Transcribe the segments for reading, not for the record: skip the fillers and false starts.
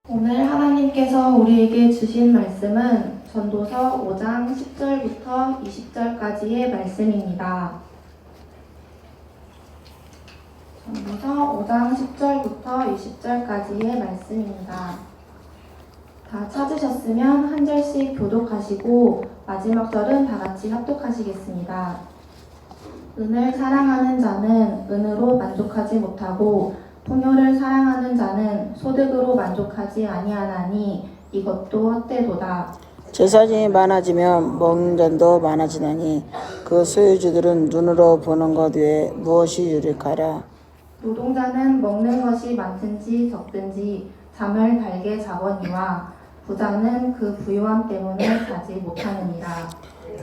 오늘 하나님께서 우리에게 주신 말씀은 전도서 5장 10절부터 20절까지의 말씀입니다. 전도서 5장 10절부터 20절까지의 말씀입니다. 다 찾으셨으면 한 절씩 교독하시고 마지막 절은 다 같이 합독하시겠습니다. 은을 사랑하는 자는 은으로 만족하지 못하고 풍요를 사랑하는 자는 소득으로 만족하지 아니하나니 이것도 헛되도다. 제사장이 많아지면 먹는 잔도 많아지나니 그 소유주들은 눈으로 보는 것 외에 무엇이 유익하랴. 노동자는 먹는 것이 많든지 적든지 잠을 달게 자거니와 부자는 그 부유함 때문에 자지 못하느니라.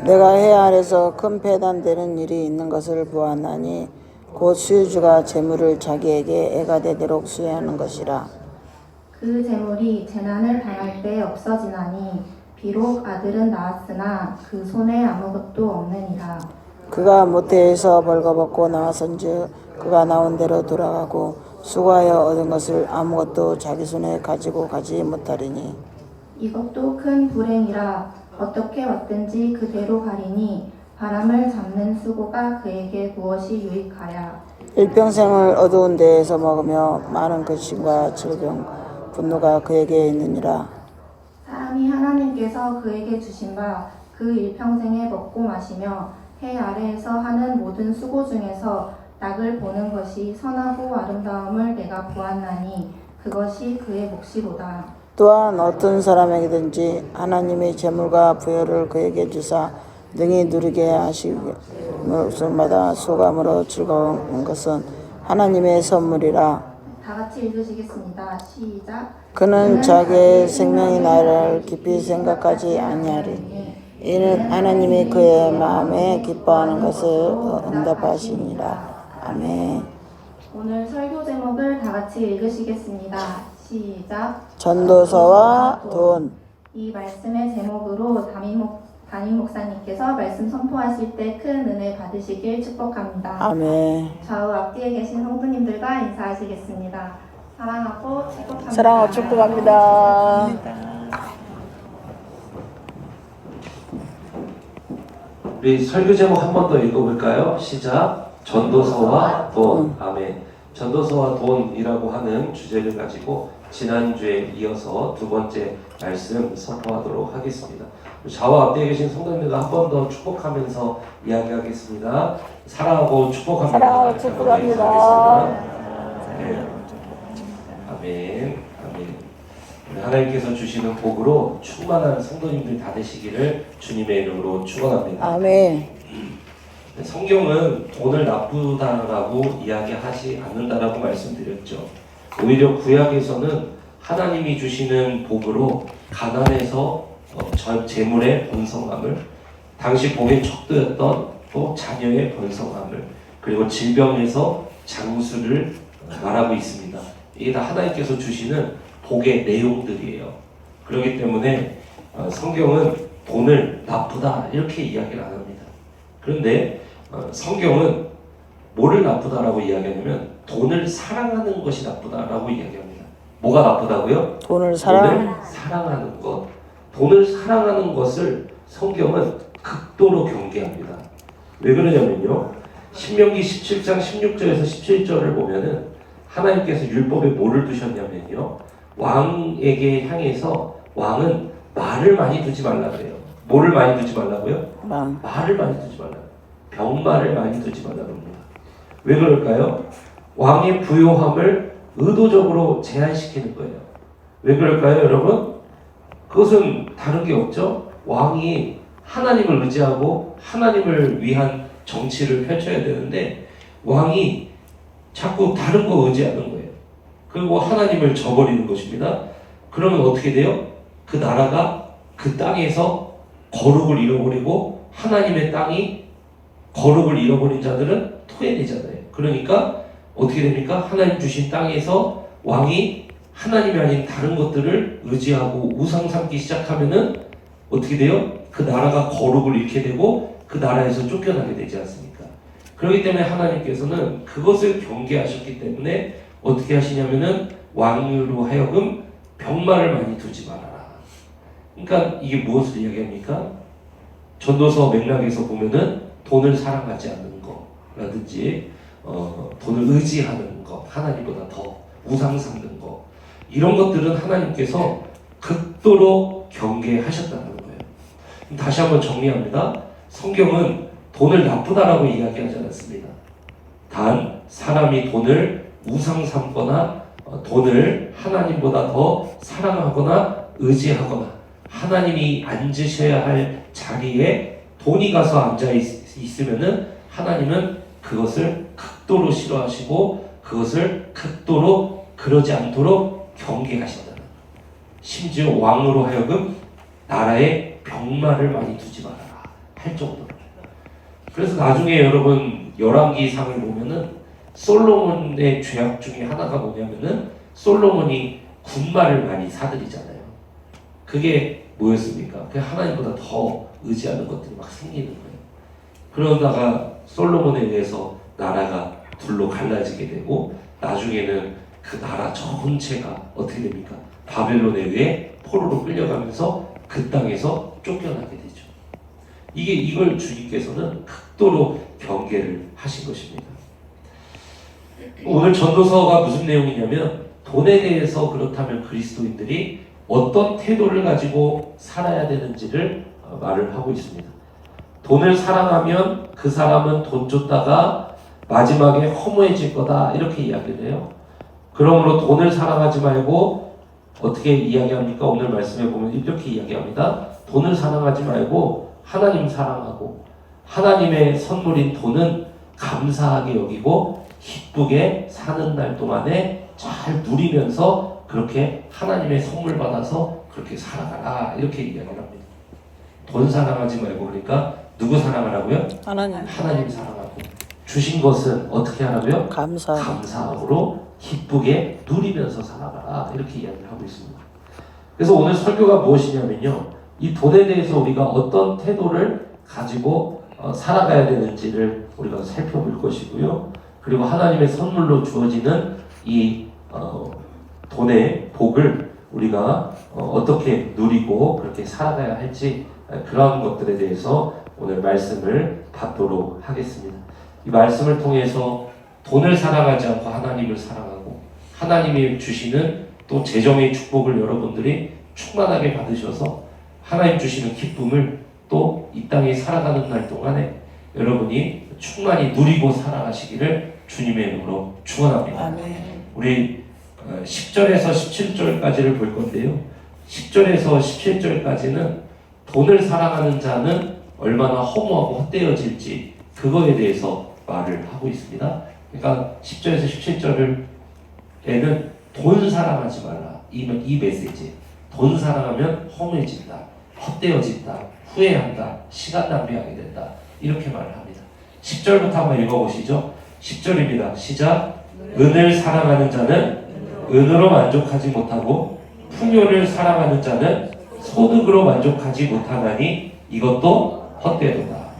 내가 해 아래서 큰 배단되는 일이 있는 것을 보았나니 곧 소유주가 재물을 자기에게 애가 되도록 수여하는 것이라. 그 재물이 재난을 당할 때 없어지나니 비록 아들은 낳았으나 그 손에 아무것도 없느니라. 그가 모태에서 벌거벗고 나왔은즉 그가 나온 대로 돌아가고 수고하여 얻은 것을 아무것도 자기 손에 가지고 가지 못하리니 이것도 큰 불행이라. 어떻게 왔든지 그대로 가리니 바람을 잡는 수고가 그에게 무엇이 유익하랴. 일평생을 어두운 데에서 먹으며 많은 근심과 질병 분노가 그에게 있느니라. 사람이 하나님께서 그에게 주신 바 그 일평생에 먹고 마시며 해 아래에서 하는 모든 수고 중에서 낙을 보는 것이 선하고 아름다움을 내가 보았나니 그것이 그의 몫이로다. 또한 어떤 사람에게든지 하나님의 재물과 부여를 그에게 주사 능히 누리게 하시면마다 소감으로 즐거운 것은 하나님의 선물이라. 다 같이 읽으시겠습니다. 시작. 그는 자기의 생명이 나를 깊이 생각하지 아니하리. 이는 하나님이 그의 마음에 기뻐하는 것을 응답하시니라. 아멘. 오늘 설교 제목을 다 같이 읽으시겠습니다. 시작. 전도서와 돈. 이 말씀의 제목으로 담임 목사님께서 말씀 선포하실 때 큰 은혜 받으시길 축복합니다. 아멘. 좌우 앞뒤에 계신 성도님들과 인사하시겠습니다. 사랑하고 축복합니다. 사랑하고 축복합니다. 우리 설교 제목 한 번 더 읽어볼까요? 시작. 전도서와 돈. 아멘. 전도서와 돈이라고 하는 주제를 가지고 지난주에 이어서 두 번째 말씀 선포하도록 하겠습니다. 좌우 앞뒤에 계신 성도님들과 한 번 더 축복하면서 이야기하겠습니다. 사랑하고 축복합니다. 사랑하고 축복합니다. 네. 아멘. 아멘. 하나님께서 주시는 복으로 충만한 성도님들 다 되시기를 주님의 이름으로 축원합니다. 아멘. 성경은 돈을 나쁘다라고 이야기하지 않는다라고 말씀드렸죠. 오히려 구약에서는 하나님이 주시는 복으로 가난에서 재물의 번성함을, 당시 복의 척도였던 또 자녀의 번성함을, 그리고 질병에서 장수를 말하고 있습니다. 이게 다 하나님께서 주시는 복의 내용들이에요. 그렇기 때문에 성경은 돈을 나쁘다 이렇게 이야기를 안 합니다. 그런데 성경은 뭐를 나쁘다라고 이야기하냐면 돈을 사랑하는 것이 나쁘다라고 이야기합니다. 뭐가 나쁘다고요? 돈을 사랑하는 것. 돈을 사랑하는 것을 성경은 극도로 경계합니다. 왜 그러냐면요. 신명기 17장 16절에서 17절을 보면은 하나님께서 율법에 뭐를 두셨냐면요. 왕에게 향해서 왕은 말을 많이 두지 말라 그래요. 뭐를 많이 두지 말라고요? 말을 많이 두지 말라. 병말을 많이 두지 말라 그럽니다. 왜 그럴까요? 왕의 부요함을 의도적으로 제한시키는 거예요. 왜 그럴까요, 여러분? 그것은 다른 게 없죠. 왕이 하나님을 의지하고 하나님을 위한 정치를 펼쳐야 되는데 왕이 자꾸 다른 거 의지하는 거예요. 그리고 하나님을 저버리는 것입니다. 그러면 어떻게 돼요? 그 나라가 그 땅에서 거룩을 잃어버리고 하나님의 땅이 거룩을 잃어버린 자들은 토해내잖아요. 그러니까 어떻게 됩니까? 하나님 주신 땅에서 왕이 하나님이 아닌 다른 것들을 의지하고 우상 삼기 시작하면은 어떻게 돼요? 그 나라가 거룩을 잃게 되고 그 나라에서 쫓겨나게 되지 않습니까? 그렇기 때문에 하나님께서는 그것을 경계하셨기 때문에 어떻게 하시냐면은 왕으로 하여금 병마를 많이 두지 말아라. 그러니까 이게 무엇을 이야기합니까? 전도서 맥락에서 보면은 돈을 사랑하지 않는 거라든지 돈을 의지하는 것, 하나님보다 더 우상 삼는 것, 이런 것들은 하나님께서 극도로 경계하셨다는 거예요. 다시 한번 정리합니다. 성경은 돈을 나쁘다라고 이야기하지 않았습니다. 단 사람이 돈을 우상 삼거나 돈을 하나님보다 더 사랑하거나 의지하거나 하나님이 앉으셔야 할 자리에 돈이 가서 앉아 있으면은 하나님은 그것을 극도로 싫어하시고 그것을 극도로 그러지 않도록 경계하신다는 거예요. 심지어 왕으로 하여금 나라에 병마를 많이 두지 말아라 할 정도로. 그래서 나중에 여러분 열왕기상을 보면은 솔로몬의 죄악 중에 하나가 뭐냐면은 솔로몬이 군마를 많이 사들이잖아요. 그게 뭐였습니까? 그 하나님보다 더 의지하는 것들이 막 생기는 거예요. 그러다가 솔로몬에 의해서 나라가 둘로 갈라지게 되고 나중에는 그 나라 전체가 어떻게 됩니까? 바벨론에 의해 포로로 끌려가면서 그 땅에서 쫓겨나게 되죠. 이걸 주님께서는 극도로 경계를 하신 것입니다. 오늘 전도서가 무슨 내용이냐면 돈에 대해서 그렇다면 그리스도인들이 어떤 태도를 가지고 살아야 되는지를 말을 하고 있습니다. 돈을 사랑하면 그 사람은 돈 줬다가 마지막에 허무해질 거다 이렇게 이야기를 해요. 그러므로 돈을 사랑하지 말고 어떻게 이야기합니까? 오늘 말씀에 보면 이렇게 이야기합니다. 돈을 사랑하지 말고 하나님 사랑하고 하나님의 선물인 돈은 감사하게 여기고 기쁘게 사는 날 동안에 잘 누리면서 그렇게 하나님의 선물 받아서 그렇게 살아가라 이렇게 이야기를 합니다. 돈 사랑하지 말고 그러니까 누구 사랑하라고요? 하나님 사랑하고 주신 것은 어떻게 하라고요? 감사함으로 기쁘게 누리면서 살아가라 이렇게 이야기를 하고 있습니다. 그래서 오늘 설교가 무엇이냐면요, 이 돈에 대해서 우리가 어떤 태도를 가지고 살아가야 되는지를 우리가 살펴볼 것이고요. 그리고 하나님의 선물로 주어지는 이 돈의 복을 우리가 어떻게 누리고 그렇게 살아가야 할지 그런 것들에 대해서 오늘 말씀을 받도록 하겠습니다. 이 말씀을 통해서 돈을 사랑하지 않고 하나님을 사랑하고 하나님이 주시는 또 재정의 축복을 여러분들이 충만하게 받으셔서 하나님 주시는 기쁨을 또 이 땅에 살아가는 날 동안에 여러분이 충만히 누리고 살아가시기를 주님의 이름으로 축원합니다. 아멘. 우리 10절에서 17절까지를 볼 건데요. 10절에서 17절까지는 돈을 사랑하는 자는 얼마나 허무하고 헛되어질지 그거에 대해서 말을 하고 있습니다. 그러니까 10절에서 17절에는 돈 사랑하지 말라. 이 메시지. 돈 사랑하면 허무해진다. 헛되어진다. 후회한다. 시간 낭비하게 된다. 이렇게 말을 합니다. 10절부터 한번 읽어보시죠. 10절입니다. 시작. 은을 사랑하는 자는 은으로 만족하지 못하고 풍요를 사랑하는 자는 소득으로 만족하지 못하나니 이것도 헛되도다.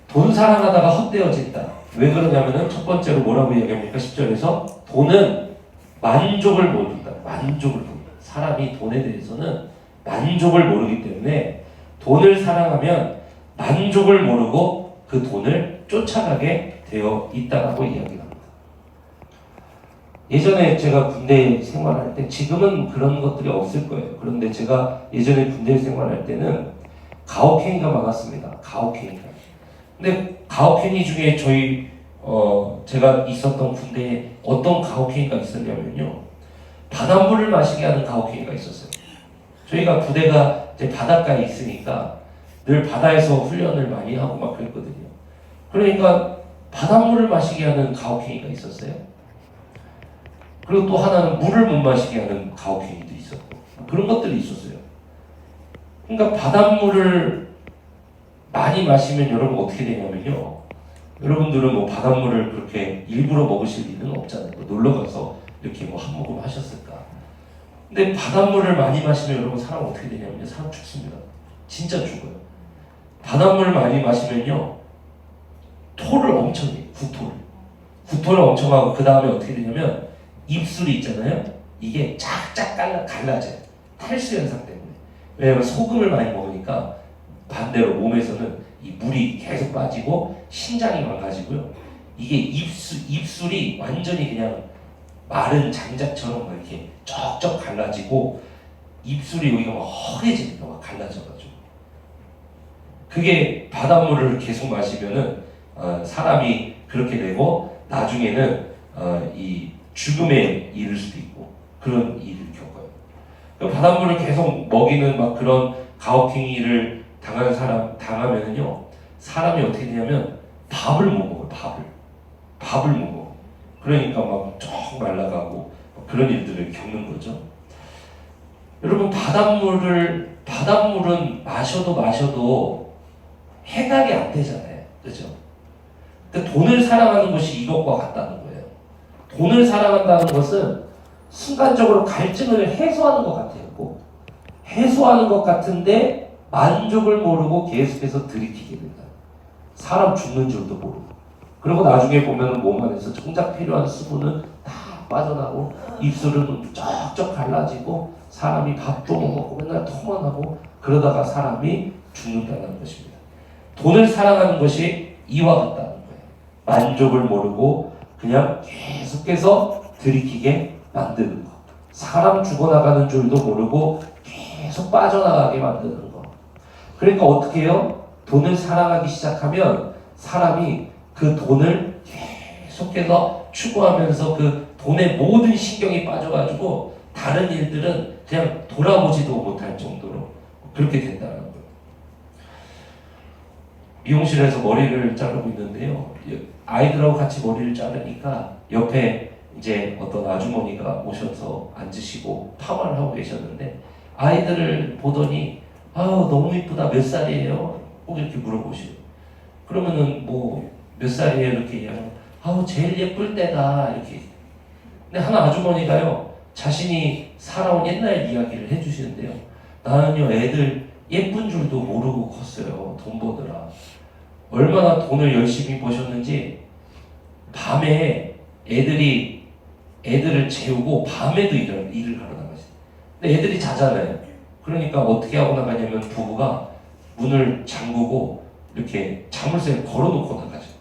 돈 사랑하다가 헛되어진다. 왜 그러냐면은 첫 번째로 뭐라고 얘기합니까? 10절에서 돈은 만족을 모른다. 만족을 모른다. 사람이 돈에 대해서는 만족을 모르기 때문에 돈을 사랑하면 만족을 모르고 그 돈을 쫓아가게 되어 있다라고 이야기합니다. 예전에 제가 군대 생활할 때, 지금은 그런 것들이 없을 거예요. 그런데 제가 예전에 군대 생활할 때는 가혹행위가 많았습니다. 가혹행위가. 근데 가혹행위 중에 제가 있었던 군대에 어떤 가혹행위가 있었냐면요, 바닷물을 마시게 하는 가혹행위가 있었어요. 저희가 부대가 이제 바닷가에 있으니까 늘 바다에서 훈련을 많이 하고 막 그랬거든요. 그러니까 바닷물을 마시게 하는 가혹행위가 있었어요. 그리고 또 하나는 물을 못 마시게 하는 가혹행위도 있었고 그런 것들이 있었어요. 그러니까 바닷물을 많이 마시면 여러분 어떻게 되냐면요, 여러분들은 뭐 바닷물을 그렇게 일부러 먹으실 일은 없잖아요. 놀러 가서 이렇게 뭐 한 모금 하셨을까. 근데 바닷물을 많이 마시면 여러분 사람 어떻게 되냐면요, 사람 죽습니다. 진짜 죽어요. 바닷물을 많이 마시면요, 토를 엄청 해요. 구토를 엄청 하고 그 다음에 어떻게 되냐면 입술이 있잖아요. 이게 쫙쫙 갈라져요. 탈수 현상 때문에. 왜냐하면 소금을 많이 먹으니까 반대로 몸에서는 이 물이 계속 빠지고 신장이 망가지고요. 이게 입술이 완전히 그냥 마른 장작처럼 막 이렇게 쩍쩍 갈라지고 입술이 여기가 막 허해집니다. 막 갈라져가지고. 그게 바닷물을 계속 마시면은 사람이 그렇게 되고 나중에는 이 죽음에 이를 수도 있고 그런 일을 겪어요. 바닷물을 계속 먹이는 막 그런 가혹행위를 당하면은요, 사람이 어떻게 되냐면 밥을 못 먹어요. 밥을 못 먹어. 그러니까 막 쭉 말라가고 그런 일들을 겪는 거죠. 여러분, 바닷물은 마셔도 해결이 안 되잖아요. 그죠? 근데 돈을 사랑하는 것이 이것과 같다는 거예요. 돈을 사랑한다는 것은 순간적으로 갈증을 해소하는 것 같아요. 꼭. 해소하는 것 같은데 만족을 모르고 계속해서 들이키게 된다. 사람 죽는 줄도 모르고. 그리고 나중에 보면 몸 안에서 정작 필요한 수분은 다 빠져나고 입술은 쩍쩍 갈라지고 사람이 밥도 못 먹고 맨날 토만 하고 그러다가 사람이 죽는다는 것입니다. 돈을 사랑하는 것이 이와 같다는 거예요. 만족을 모르고 그냥 계속해서 들이키게 만드는 것. 사람 죽어나가는 줄도 모르고 계속 빠져나가게 만드는 것. 그러니까 어떻게 해요? 돈을 사랑하기 시작하면 사람이 그 돈을 계속해서 추구하면서 그 돈의 모든 신경이 빠져가지고 다른 일들은 그냥 돌아보지도 못할 정도로 그렇게 된다는 거예요. 미용실에서 머리를 자르고 있는데요. 아이들하고 같이 머리를 자르니까 옆에 이제 어떤 아주머니가 오셔서 앉으시고 파마를 하고 계셨는데 아이들을 보더니 아우 너무 이쁘다, 몇 살이에요? 꼭 이렇게 물어보시고 그러면은 뭐 몇 살이에요? 이렇게 얘기하면 아우 제일 예쁠 때다 이렇게. 근데 한 아주머니가요 자신이 살아온 옛날 이야기를 해주시는데요. 나는요 애들 예쁜 줄도 모르고 컸어요. 돈 버느라. 얼마나 돈을 열심히 버셨는지 밤에 애들을 재우고 밤에도 일을 하러 나가시죠. 근데 애들이 자잖아요. 그러니까 어떻게 하고 나가냐면 부부가 문을 잠그고 이렇게 자물쇠를 걸어놓고 나가셨대.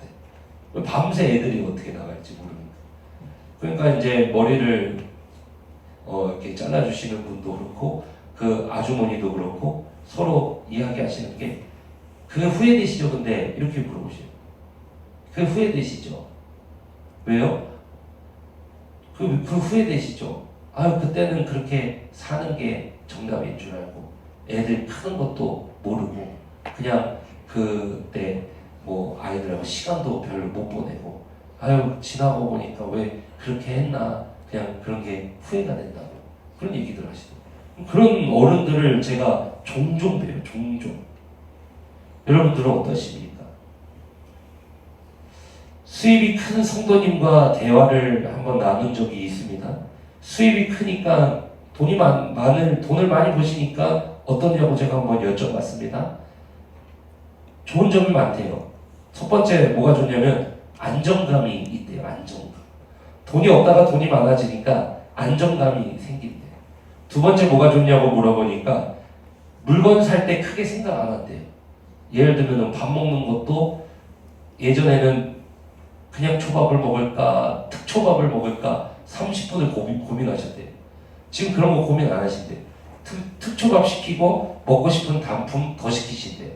밤새 애들이 어떻게 나갈지 모르니까. 그러니까 이제 머리를 이렇게 잘라주시는 분도 그렇고 그 아주머니도 그렇고 서로 이야기하시는 게 그게 후회되시죠? 근데 이렇게 물어보세요. 그게 후회되시죠? 왜요? 그 후회되시죠? 아유 그때는 그렇게 사는 게 정답인 줄 알고 애들 크는 것도 모르고 그냥 그때 뭐 아이들하고 시간도 별로 못 보내고 아유 지나고 보니까 왜 그렇게 했나 그냥 그런 게 후회가 된다고 그런 얘기들 하시더라고요. 그런 어른들을 제가 종종 봬요. 종종. 여러분들은 어떠십니까? 수입이 큰 성도님과 대화를 한번 나눈 적이 있습니다. 수입이 크니까 돈을 많이 버시니까 어떠냐고 제가 한번 여쭤봤습니다. 좋은 점이 많대요. 첫 번째 뭐가 좋냐면 안정감이 있대요. 안정감. 돈이 없다가 돈이 많아지니까 안정감이 생긴대요. 두 번째 뭐가 좋냐고 물어보니까 물건 살 때 크게 생각 안 한대요. 예를 들면 밥 먹는 것도 예전에는 그냥 초밥을 먹을까 특초밥을 먹을까 30분을 고민하셨대요. 지금 그런 거 고민 안 하신대요. 특초밥 시키고 먹고 싶은 단품 더 시키신대요.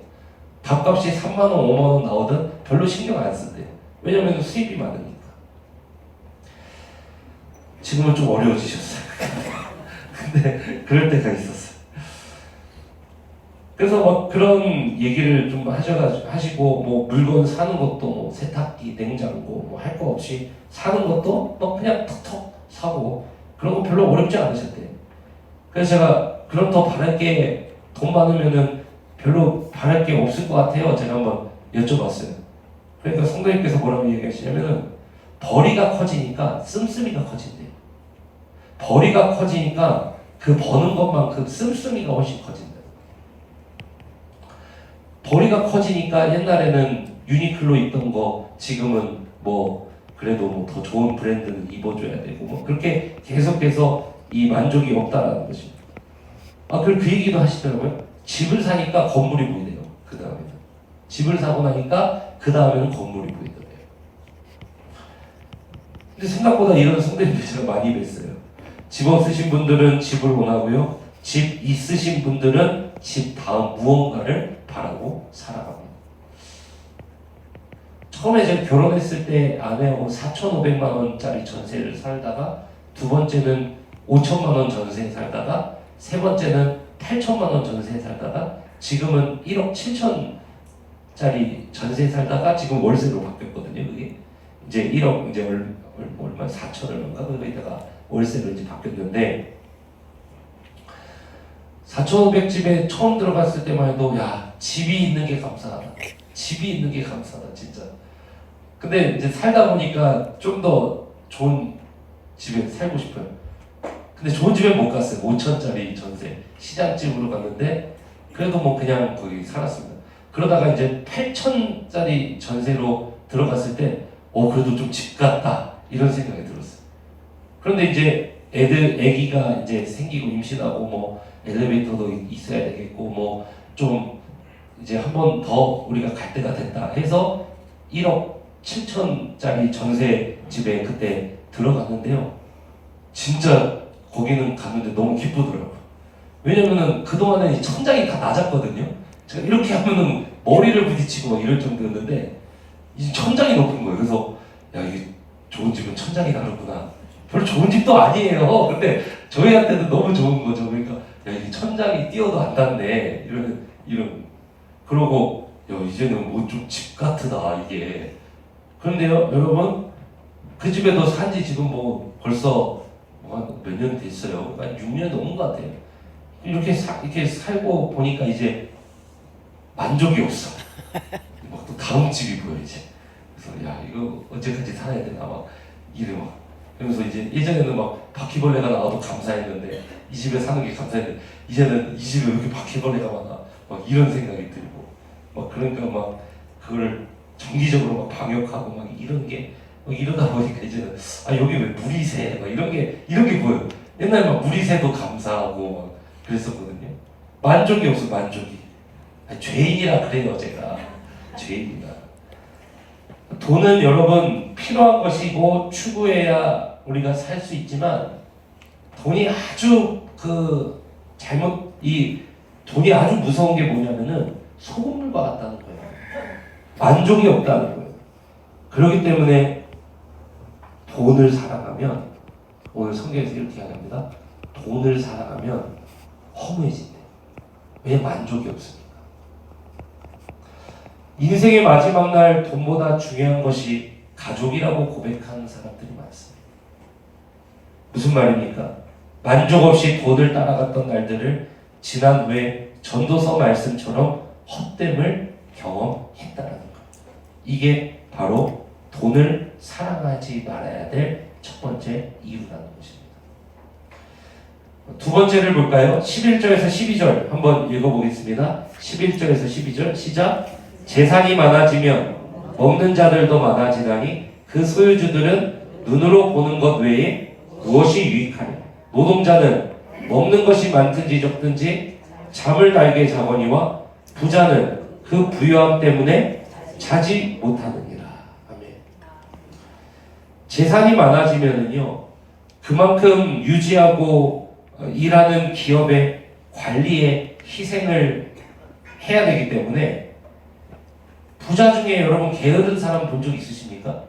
밥값이 3만 원, 5만 원 나오든 별로 신경 안 쓴대요. 왜냐면 수입이 많으니까. 지금은 좀 어려워지셨어요. 근데 그럴 때가 있었어요. 그래서 막 그런 얘기를 좀 하시고 뭐 물건 사는 것도 뭐 세탁기, 냉장고 뭐 할 거 없이 사는 것도 뭐 그냥 턱턱 사고 그런 거 별로 어렵지 않으셨대요. 그래서 제가 그럼 더 바랄 게 돈 많으면은 별로 바랄 게 없을 것 같아요. 제가 한번 여쭤봤어요. 그러니까 성도님께서 뭐라고 얘기하시냐면은 벌이가 커지니까 씀씀이가 커진대요. 벌이가 커지니까 그 버는 것만큼 씀씀이가 훨씬 커진다. 벌이가 커지니까 옛날에는 유니클로 입던 거 지금은 뭐 그래도 뭐 더 좋은 브랜드는 입어줘야 되고 뭐 그렇게 계속해서 이 만족이 없다라는 것입니다. 그리고 그 얘기도 하시더라고요. 집을 사니까 건물이 보이네요. 그 다음에는 집을 사고 나니까 그 다음에는 건물이 보이더래요. 근데 생각보다 이런 성도님들 제가 많이 뵀어요. 집 없으신 분들은 집을 원하고요. 집 있으신 분들은 집 다음 무언가를 바라고 살아갑니다. 처음에 제가 결혼했을 때 아내하고 4,500만 원짜리 전세를 살다가 두 번째는 5천만 원 전세에 살다가 세 번째는 8천만 원 전세에 살다가 지금은 1억 7천짜리 전세에 살다가 지금 월세로 바뀌었거든요. 그게 이제 1억 이제 얼마 4천 얼마인가 그거에다가 월세로 이제 바뀌었는데 4,500집에 처음 들어갔을 때만 해도 야 집이 있는 게 감사하다. 집이 있는 게 감사하다 진짜. 근데 이제 살다 보니까 좀 더 좋은 집에 살고 싶어요. 근데 좋은 집에 못 갔어요. 5천짜리 전세 시장집으로 갔는데 그래도 뭐 그냥 거기 살았습니다. 그러다가 이제 8천짜리 전세로 들어갔을 때 그래도 좀 집 같다 이런 생각이 들었어요. 그런데 이제 애기가 이제 생기고 임신하고 뭐 엘리베이터도 있어야 되겠고 뭐 좀 이제 한 번 더 우리가 갈 때가 됐다 해서 1억 7천짜리 전세 집에 그때 들어갔는데요. 진짜 거기는 갔는데 너무 기쁘더라고요. 왜냐면은 그동안에 천장이 다 낮았거든요. 제가 이렇게 하면은 머리를 부딪히고 막 이럴 정도였는데 이제 천장이 높은 거예요. 그래서 야 이게 좋은 집은 천장이 다르구나. 별로 좋은 집도 아니에요. 근데 저희한테는 너무 좋은 거죠. 그러니까 야 이게 천장이 띄어도 안 닿네. 이런 그러고 야 이제는 뭐 좀 집 같으다 이게. 그런데요 여러분 그 집에도 산지 지금 뭐 벌써 몇 년 됐어요. 한 6년 넘은 것 같아요. 이렇게 살고 보니까 이제 만족이 없어. 막 또 다음 집이 보여 이제. 그래서 야 이거 언제까지 살아야 되나 막 이래 막. 그러면서 이제 예전에는 막 바퀴벌레가 나와도 감사했는데 이 집에 사는 게 감사했는데 이제는 이 집에 왜 이렇게 바퀴벌레가 많아 막 이런 생각이 들고 막 그러니까 막 그걸 정기적으로 막 방역하고 막 이런 게 막 이러다 보니까 이제는 여기 왜 물이 새 막 이런 게 보여요. 옛날에 막 물이 새도 감사하고 막 그랬었거든요. 만족이 없어 만족이. 죄인이라 그래요 제가. 죄인이다. 돈은 여러분 필요한 것이고 추구해야 우리가 살 수 있지만 돈이 아주 돈이 아주 무서운 게 뭐냐면은 소금물과 같다는 거예요. 만족이 없다는 거예요. 그렇기 때문에 돈을 사랑하면 오늘 성경에서 이렇게 이야기합니다. 돈을 사랑하면 허무해진대. 왜 만족이 없으니까. 인생의 마지막 날 돈보다 중요한 것이 가족이라고 고백하는 사람들이 많습니다. 무슨 말입니까? 만족 없이 돈을 따라갔던 날들을 지난 후에 전도서 말씀처럼 헛됨을 경험했다는 것. 이게 바로 돈을 사랑하지 말아야 될 첫 번째 이유라는 것입니다. 두 번째를 볼까요? 11절에서 12절 한번 읽어보겠습니다. 11절에서 12절 시작. 재산이 많아지면 먹는 자들도 많아지나니 그 소유주들은 눈으로 보는 것 외에 무엇이 유익하냐. 노동자는 먹는 것이 많든지 적든지 잠을 달게 자거니와 부자는 그 부유함 때문에 자지 못하느니라. 아멘. 재산이 많아지면은요 그만큼 유지하고 일하는 기업의 관리에 희생을 해야 되기 때문에 부자 중에 여러분 게으른 사람 본 적 있으십니까?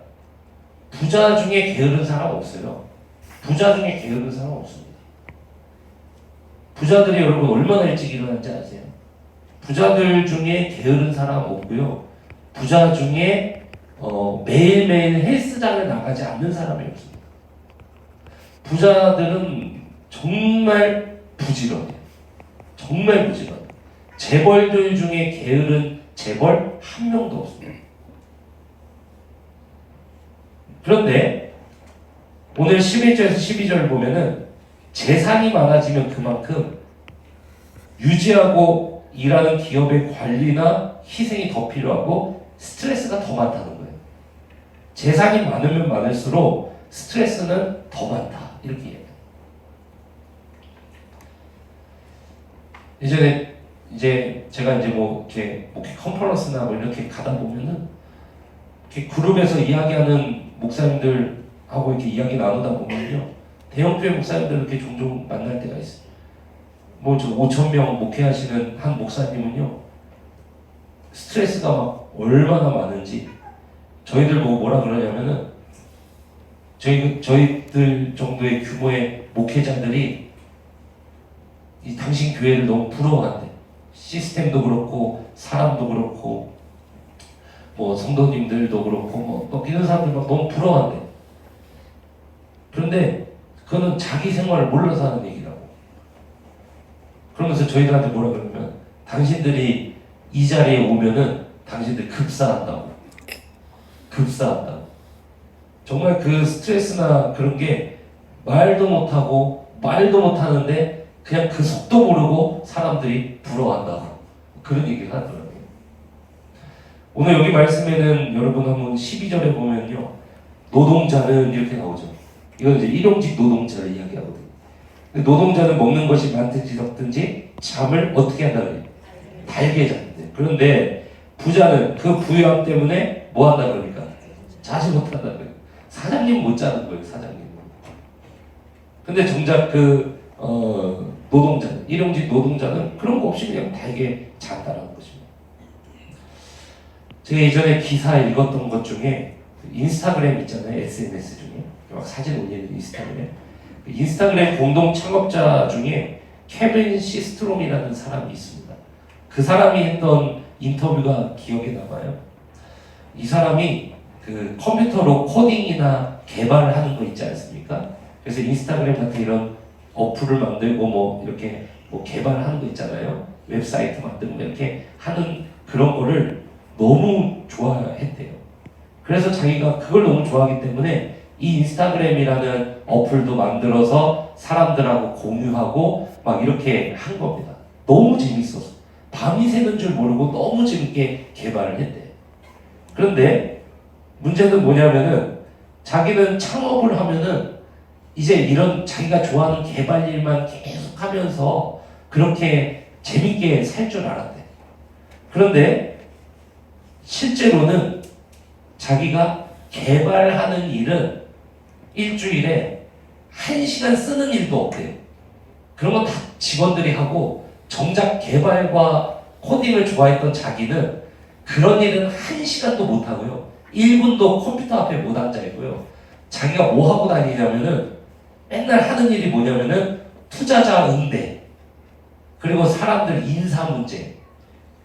부자 중에 게으른 사람 없어요. 부자 중에 게으른 사람 없습니다. 부자들이 여러분 얼마나 일찍 일어났는지 아세요? 부자들 중에 게으른 사람 없고요. 부자 중에 매일매일 헬스장을 나가지 않는 사람이 없습니다. 부자들은 정말 부지런해요. 정말 부지런해요. 재벌들 중에 게으른 재벌 한 명도 없습니다. 그런데 오늘 11절에서 12절을 보면은 재산이 많아지면 그만큼 유지하고 일하는 기업의 관리나 희생이 더 필요하고 스트레스가 더 많다는 거예요. 재산이 많으면 많을수록 스트레스는 더 많다. 이렇게 얘기해요. 예전에 이제 제가 이제 뭐 이렇게 목회 컨퍼런스나 뭐 이렇게 가다 보면은 이렇게 그룹에서 이야기하는 목사님들하고 이렇게 이야기 나누다 보면요, 대형교회 목사님들 이렇게 종종 만날 때가 있어요. 뭐 저 5,000명 목회하시는 한 목사님은요, 스트레스가 막 얼마나 많은지 저희들 보고 뭐라 그러냐면은, 저희들 정도의 규모의 목회자들이 이 당신 교회를 너무 부러워한대. 시스템도 그렇고 사람도 그렇고 뭐 성도님들도 그렇고 뭐 이런 사람들 막 너무 부러워한대. 그런데 그거는 자기 생활을 몰라서 하는 얘기라고. 그러면서 저희들한테 뭐라 그러면, 당신들이 이 자리에 오면은 당신들 급사한다고. 급사한다고. 정말 그 스트레스나 그런 게 말도 못하고 말도 못하는데 그냥 그 속도 모르고 사람들이 부러워한다고. 그런 얘기를 하더라고요. 오늘 여기 말씀에는 여러분 한번 12절에 보면요, 노동자는 이렇게 나오죠. 이건 이제 일용직 노동자를 이야기하거든요. 노동자는 먹는 것이 많든지 적든지 잠을 어떻게 한다 그래요? 달게 잔대. 그런데 부자는 그 부유함 때문에 뭐 한다 그러니까? 자지 못한다 그래요. 사장님 못 자는 거예요, 사장님. 근데 정작 그 노동자는, 일용직 노동자는 그런 거 없이 그냥 달게 잔다라는 것입니다. 제가 예전에 기사 읽었던 것 중에 인스타그램 있잖아요, SNS 중에 막 사진 올리는 인스타그램. 인스타그램 공동 창업자 중에 케빈 시스트롬이라는 사람이 있습니다. 그 사람이 했던 인터뷰가 기억에 남아요. 이 사람이 그 컴퓨터로 코딩이나 개발을 하는 거 있지 않습니까? 그래서 인스타그램 같은 이런 어플을 만들고 뭐 이렇게 뭐 개발하는 거 있잖아요. 웹사이트 만들고 이렇게 하는 그런 거를 너무 좋아했대요. 그래서 자기가 그걸 너무 좋아하기 때문에 이 인스타그램이라는 어플도 만들어서 사람들하고 공유하고 막 이렇게 한 겁니다. 너무 재밌어서 밤이 새는 줄 모르고 너무 재밌게 개발을 했대. 그런데 문제는 뭐냐면은, 자기는 창업을 하면은 이제 이런 자기가 좋아하는 개발 일만 계속 하면서 그렇게 재밌게 살 줄 알았대. 그런데 실제로는 자기가 개발하는 일은 일주일에 1시간 쓰는 일도 없대요. 그런 건 다 직원들이 하고, 정작 개발과 코딩을 좋아했던 자기는 그런 일은 1시간도 못 하고요. 1분도 컴퓨터 앞에 못 앉아 있고요. 자기가 뭐 하고 다니냐면은 맨날 하는 일이 뭐냐면은 투자자 응대, 그리고 사람들 인사 문제,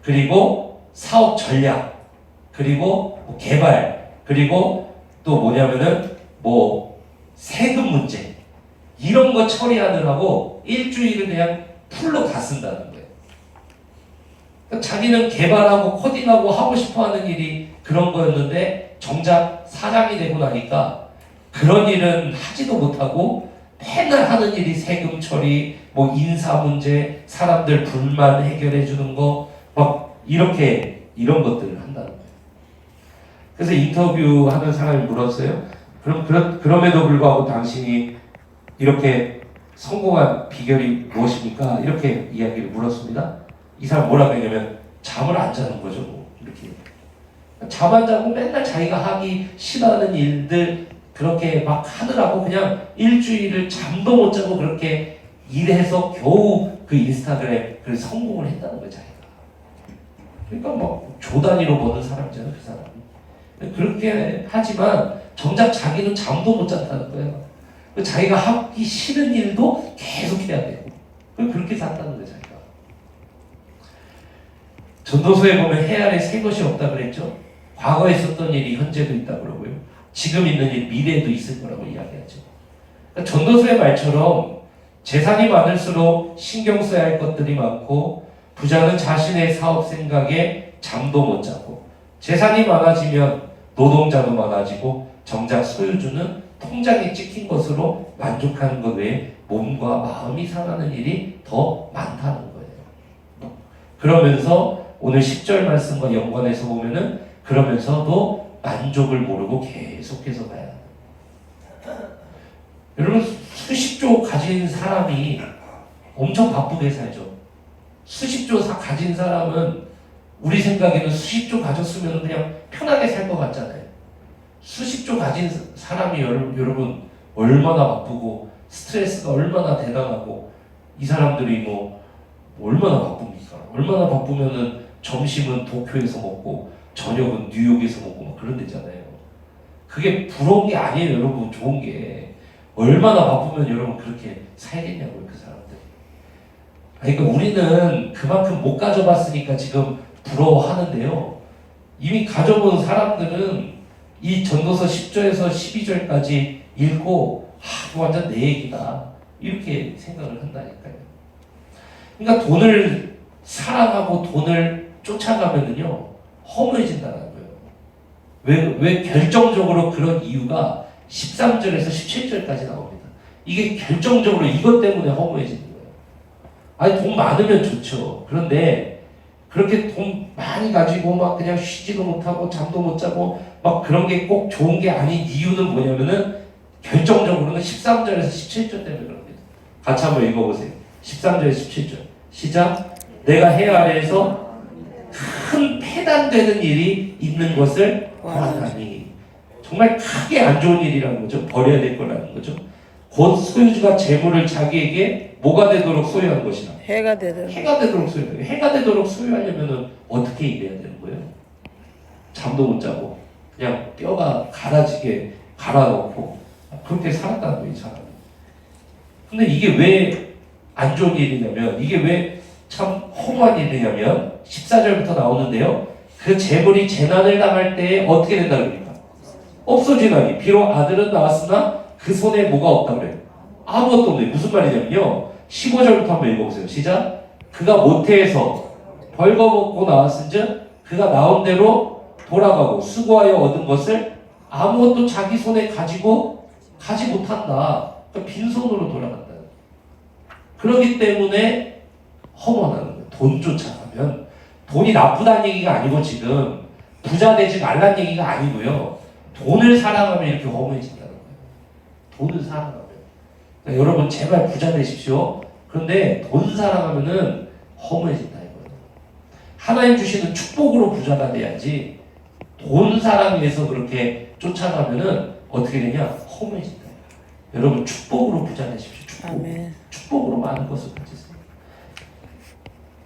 그리고 사업 전략, 그리고 뭐 개발, 그리고 또 뭐냐면은 뭐 세금 문제, 이런 거 처리하느라고 일주일을 그냥 풀로 다 쓴다는 거예요. 그러니까 자기는 개발하고 코딩하고 하고 싶어하는 일이 그런 거였는데, 정작 사장이 되고 나니까 그런 일은 하지도 못하고 맨날 하는 일이 세금 처리, 뭐 인사 문제, 사람들 불만 해결해 주는 거, 막 이렇게 이런 것들을 한다는 거예요. 그래서 인터뷰하는 사람이 물었어요. 그럼에도 불구하고 당신이 이렇게 성공한 비결이 무엇입니까? 이렇게 이야기를 물었습니다. 이 사람 뭐라고 했냐면, 잠을 안 자는 거죠. 뭐 이렇게 잠 안 자고 맨날 자기가 하기 싫어하는 일들 그렇게 막 하느라고 그냥 일주일을 잠도 못 자고 그렇게 일해서 겨우 그 인스타그램 그 성공을 했다는 거예요, 자기가. 그러니까 뭐 조 단위로 버는 사람이잖아요, 그 사람이. 그렇게 하지만 정작 자기는 잠도 못 잤다는 거예요. 자기가 하기 싫은 일도 계속 해야 되고, 그렇게 산다는 거예요, 자기가. 전도서에 보면 해 아래 새 것이 없다 그랬죠. 과거에 있었던 일이 현재도 있다 그러고요. 지금 있는 일 미래에도 있을 거라고 이야기하죠. 그러니까 전도서의 말처럼 재산이 많을수록 신경 써야 할 것들이 많고, 부자는 자신의 사업 생각에 잠도 못 자고, 재산이 많아지면 노동자도 많아지고, 정작 소유주는 통장에 찍힌 것으로 만족하는 것 외에 몸과 마음이 상하는 일이 더 많다는 거예요. 그러면서 오늘 10절 말씀과 연관해서 보면은, 그러면서도 만족을 모르고 계속해서 가야 합니다. 여러분, 수십조 가진 사람이 엄청 바쁘게 살죠. 수십조 가진 사람은 우리 생각에는 수십조 가졌으면 그냥 편하게 살 것 같잖아요. 수십조 가진 사람이 여러분 얼마나 바쁘고 스트레스가 얼마나 대단하고 이 사람들이 뭐 얼마나 바쁩니까? 얼마나 바쁘면은 점심은 도쿄에서 먹고 저녁은 뉴욕에서 먹고 막 그런 데잖아요. 그게 부러운 게 아니에요, 여러분. 좋은 게 얼마나 바쁘면 여러분 그렇게 살겠냐고요, 그 사람들. 그러니까 우리는 그만큼 못 가져봤으니까 지금 부러워하는데요. 이미 가져본 사람들은 이 전도서 10절에서 12절까지 읽고 이거 완전 내 얘기다 이렇게 생각을 한다니까요. 그러니까 돈을 사랑하고 돈을 쫓아가면은요 허무해진다는 거예요. 왜 결정적으로 그런 이유가 13절에서 17절까지 나옵니다. 이게 결정적으로 이것 때문에 허무해지는 거예요. 아니 돈 많으면 좋죠. 그런데 그렇게 돈 많이 가지고 막 그냥 쉬지도 못하고 잠도 못 자고 막 그런 게 꼭 좋은 게 아닌 이유는 뭐냐면은 결정적으로는 13절에서 17절 때문에 그럽니다. 같이 한번 읽어보세요. 13절에서 17절 시작. 내가 해 아래에서 큰 폐단되는 일이 있는 것을 보았나니. 정말 크게 안 좋은 일이라는 거죠. 버려야 될 거라는 거죠. 곧 소유주가 재물을 자기에게 뭐가 되도록 소유한 것이라. 해가 되도록. 해가 되도록 소유해요. 해가 되도록 소유하려면 어떻게 일해야 되는 거예요? 잠도 못 자고 그냥 뼈가 갈아지게 갈아놓고 그렇게 살았다는 거예요, 이 사람이. 근데 이게 왜 안 좋은 일이냐면, 이게 왜 참 허무한 일이냐면 14절부터 나오는데요. 그 재물이 재난을 당할 때에 어떻게 된다 그럽니까? 없어지나니. 비록 아들은 나왔으나 그 손에 뭐가 없다 그래요? 아무것도 없네. 무슨 말이냐면요. 15절부터 한번 읽어보세요. 시작. 그가 모태에서 벌거벗고 나왔은즉 그가 나온 대로 돌아가고 수고하여 얻은 것을 아무것도 자기 손에 가지고 가지 못한다. 그러니까 빈손으로 돌아간다. 그렇기 때문에 허무하다는 거예요. 돈 쫓아가면. 돈이 나쁘다는 얘기가 아니고 지금 부자 되지 말라는 얘기가 아니고요. 돈을 사랑하면 이렇게 허무해진다는 거예요. 돈을 사랑하면. 그러니까 여러분 제발 부자 되십시오. 그런데 돈 사랑하면은 허무해진다 이거예요. 하나님 주시는 축복으로 부자가 돼야지 돈 사랑해서 그렇게 쫓아가면은 어떻게 되냐? 허무해진다. 여러분 축복으로 부자 되십시오. 축복. 아멘. 축복으로 많은 것을 가지세요.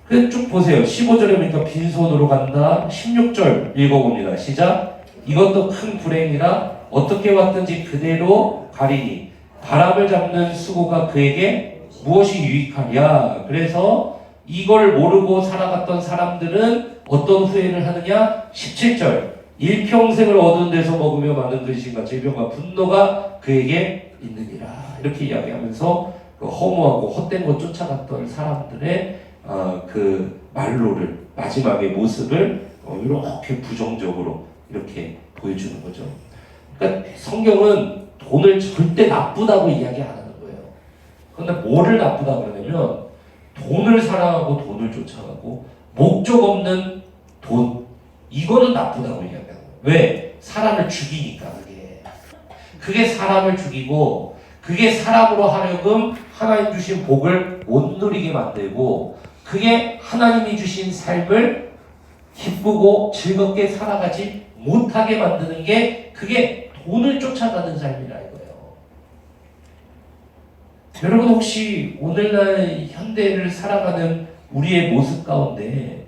그래서 쭉 보세요. 15절에 보니까 빈손으로 간다. 16절 읽어봅니다. 시작. 이것도 큰 불행이라 어떻게 왔든지 그대로 가리니 바람을 잡는 수고가 그에게 무엇이 유익하랴. 그래서 이걸 모르고 살아갔던 사람들은 어떤 후회를 하느냐? 17절 일평생을 얻은 데서 먹으며 많은 근심과 질병과 분노가 그에게 있느니라. 이렇게 이야기하면서 그 허무하고 헛된 것 쫓아갔던 사람들의 그 말로를 마지막의 모습을 이렇게 부정적으로 이렇게 보여주는 거죠. 그러니까 성경은 돈을 절대 나쁘다고 이야기 안 하는 거예요. 그런데 뭐를 나쁘다고 그러냐면 돈을 사랑하고 돈을 쫓아가고 목적 없는 돈 이거는 나쁘다고 이야기하는 거예요. 왜? 사람을 죽이니까 그게 사람을 죽이고 그게 사람으로 하여금 하나님 주신 복을 못 누리게 만들고 그게 하나님이 주신 삶을 기쁘고 즐겁게 살아가지 못하게 만드는 게 그게 돈을 쫓아가는 삶이라 이거예요. 여러분 혹시 오늘날 현대를 살아가는 우리의 모습 가운데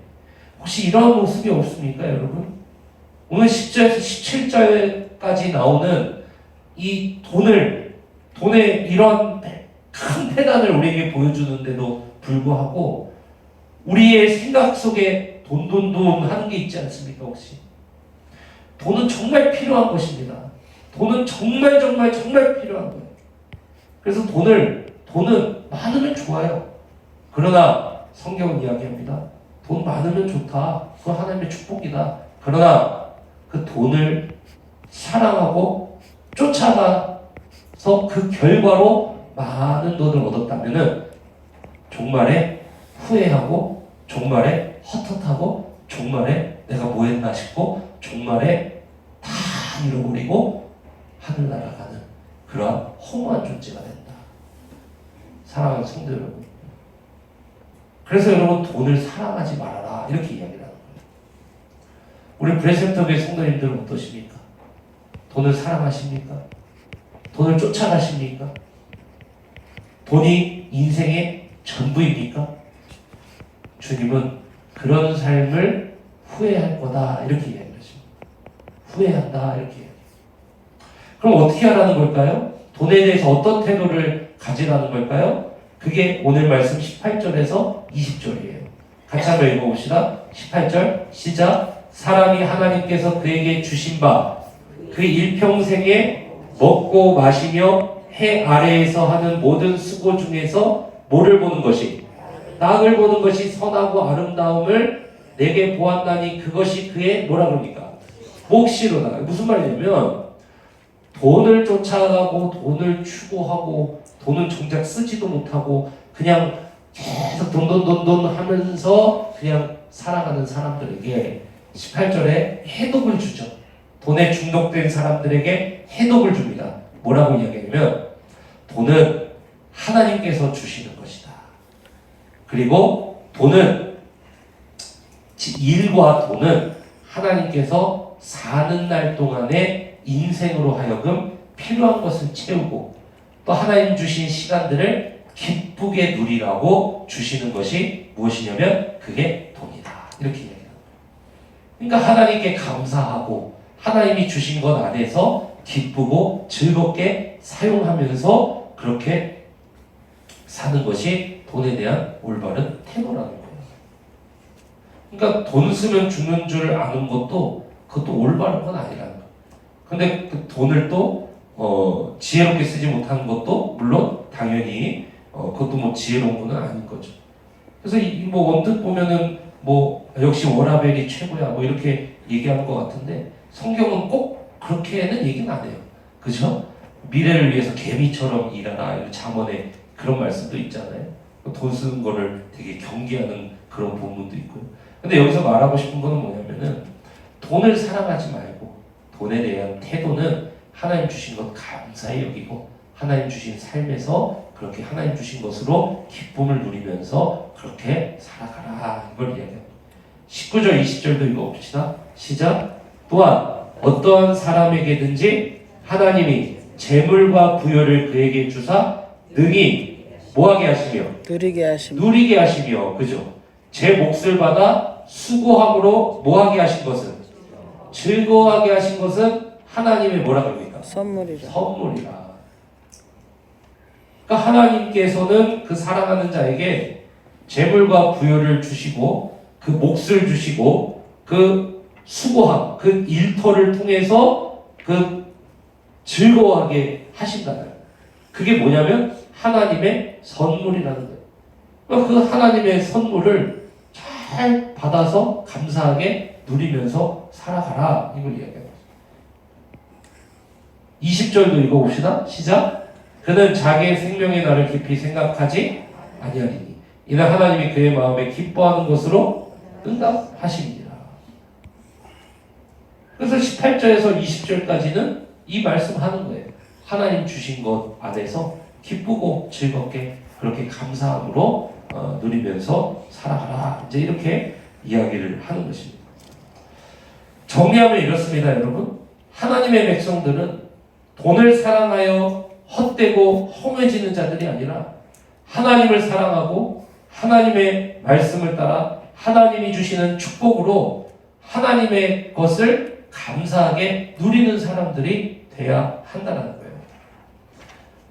혹시 이러한 모습이 없습니까 여러분? 오늘 10절에서 17절까지 나오는 이 돈의 이런 큰 패단을 우리에게 보여주는데도 불구하고 우리의 생각 속에 돈 하는 게 있지 않습니까 혹시? 돈은 정말 필요한 것입니다. 돈은 정말 필요한 거예요. 그래서 돈은 많으면 좋아요. 그러나 성경은 이야기합니다. 돈 많으면 좋다. 그건 하나님의 축복이다. 그러나 그 돈을 사랑하고 쫓아가서 그 결과로 많은 돈을 얻었다면은 종말에 후회하고 종말에 헛헛하고 종말에 내가 뭐 했나 싶고 종말에 다 잃어버리고 하늘 날아가는 그러한 허무한 존재가 된다. 사랑하는 성도 여러분. 그래서 여러분 돈을 사랑하지 말아라 이렇게 이야기를 하는 거예요. 우리 브레센터교회 성도님들은 어떠십니까? 돈을 사랑하십니까? 돈을 쫓아가십니까? 돈이 인생의 전부입니까? 주님은 그런 삶을 후회할 거다 이렇게 이야기를 하십니다. 후회한다 이렇게 이야기해요. 그럼 어떻게 하라는 걸까요? 돈에 대해서 어떤 태도를 가지라는 걸까요? 그게 오늘 말씀 18절에서 20절이에요. 같이 한번 읽어봅시다. 18절 시작. 사람이 하나님께서 그에게 주신 바 그 일평생에 먹고 마시며 해 아래에서 하는 모든 수고 중에서 뭐를 보는 것이? 낙을 보는 것이 선하고 아름다움을 내게 보았나니 그것이 그의 뭐라 그럽니까? 몫이로다. 무슨 말이냐면 돈을 쫓아가고 돈을 추구하고 돈은 정작 쓰지도 못하고 그냥 계속 돈 하면서 그냥 살아가는 사람들에게 18절에 해독을 주죠. 돈에 중독된 사람들에게 해독을 줍니다. 뭐라고 이야기하냐면 돈은 하나님께서 주시는 것이다. 그리고 돈은 일과 돈은 하나님께서 사는 날 동안에 인생으로 하여금 필요한 것을 채우고 또 하나님 주신 시간들을 기쁘게 누리라고 주시는 것이 무엇이냐면 그게 돈이다. 이렇게 이야기합니다. 그러니까 하나님께 감사하고 하나님이 주신 것 안에서 기쁘고 즐겁게 사용하면서 그렇게 사는 것이 돈에 대한 올바른 태도라는 거예요. 그러니까 돈 쓰면 죽는 줄 아는 것도 그것도 올바른 건 아니라는 거예요. 근데 그 돈을 또 지혜롭게 쓰지 못하는 것도 물론 당연히 그것도 뭐 지혜로운 거는 아닌 거죠. 그래서 뭐 언뜻 보면은 뭐 역시 워라벨이 최고야 뭐 이렇게 얘기하는 것 같은데 성경은 꼭 그렇게는 얘기는 안 해요. 그죠? 미래를 위해서 개미처럼 일하라 이런 잠언에 그런 말씀도 있잖아요. 돈 쓰는 거를 되게 경계하는 그런 본문도 있고요. 근데 여기서 말하고 싶은 거는 뭐냐면은 돈을 사랑하지 말고 돈에 대한 태도는 하나님 주신 것 감사히 여기고 하나님 주신 삶에서 그렇게 하나님 주신 것으로 기쁨을 누리면서 그렇게 살아가라 이걸 이야기합니다. 19절 20절도 읽어봅시다. 시작. 또한 어떠한 사람에게든지 하나님이 재물과 부여를 그에게 주사 능히 뭐하게 하시며 누리게 하시며 그죠? 제 몫을 받아 수고함으로 뭐하게 하신 것은 즐거워하게 하신 것은 하나님의 뭐라 그럽니까? 선물이라. 그러니까 하나님께서는 그 사랑하는 자에게 재물과 부여를 주시고 그 몫을 주시고 그 수고함, 그 일터를 통해서 그 즐거워하게 하신다는 거예요. 그게 뭐냐면 하나님의 선물이라는 거예요. 그러니까 그 하나님의 선물을 잘 받아서 감사하게 누리면서 살아가라 이걸 이야기합니다. 20절도 읽어봅시다. 시작. 그는 자기의 생명의 날을 깊이 생각하지 아니하리니 이는 하나님이 그의 마음에 기뻐하는 것으로 응답하십니다. 그래서 18절에서 20절까지는 이 말씀하는 거예요. 하나님 주신 것 안에서 기쁘고 즐겁게 그렇게 감사함으로 누리면서 살아가라. 이제 이렇게 이야기를 하는 것입니다. 정리하면 이렇습니다, 여러분. 하나님의 백성들은 돈을 사랑하여 헛되고 허무해지는 자들이 아니라 하나님을 사랑하고 하나님의 말씀을 따라 하나님이 주시는 축복으로 하나님의 것을 감사하게 누리는 사람들이 돼야 한다는 거예요.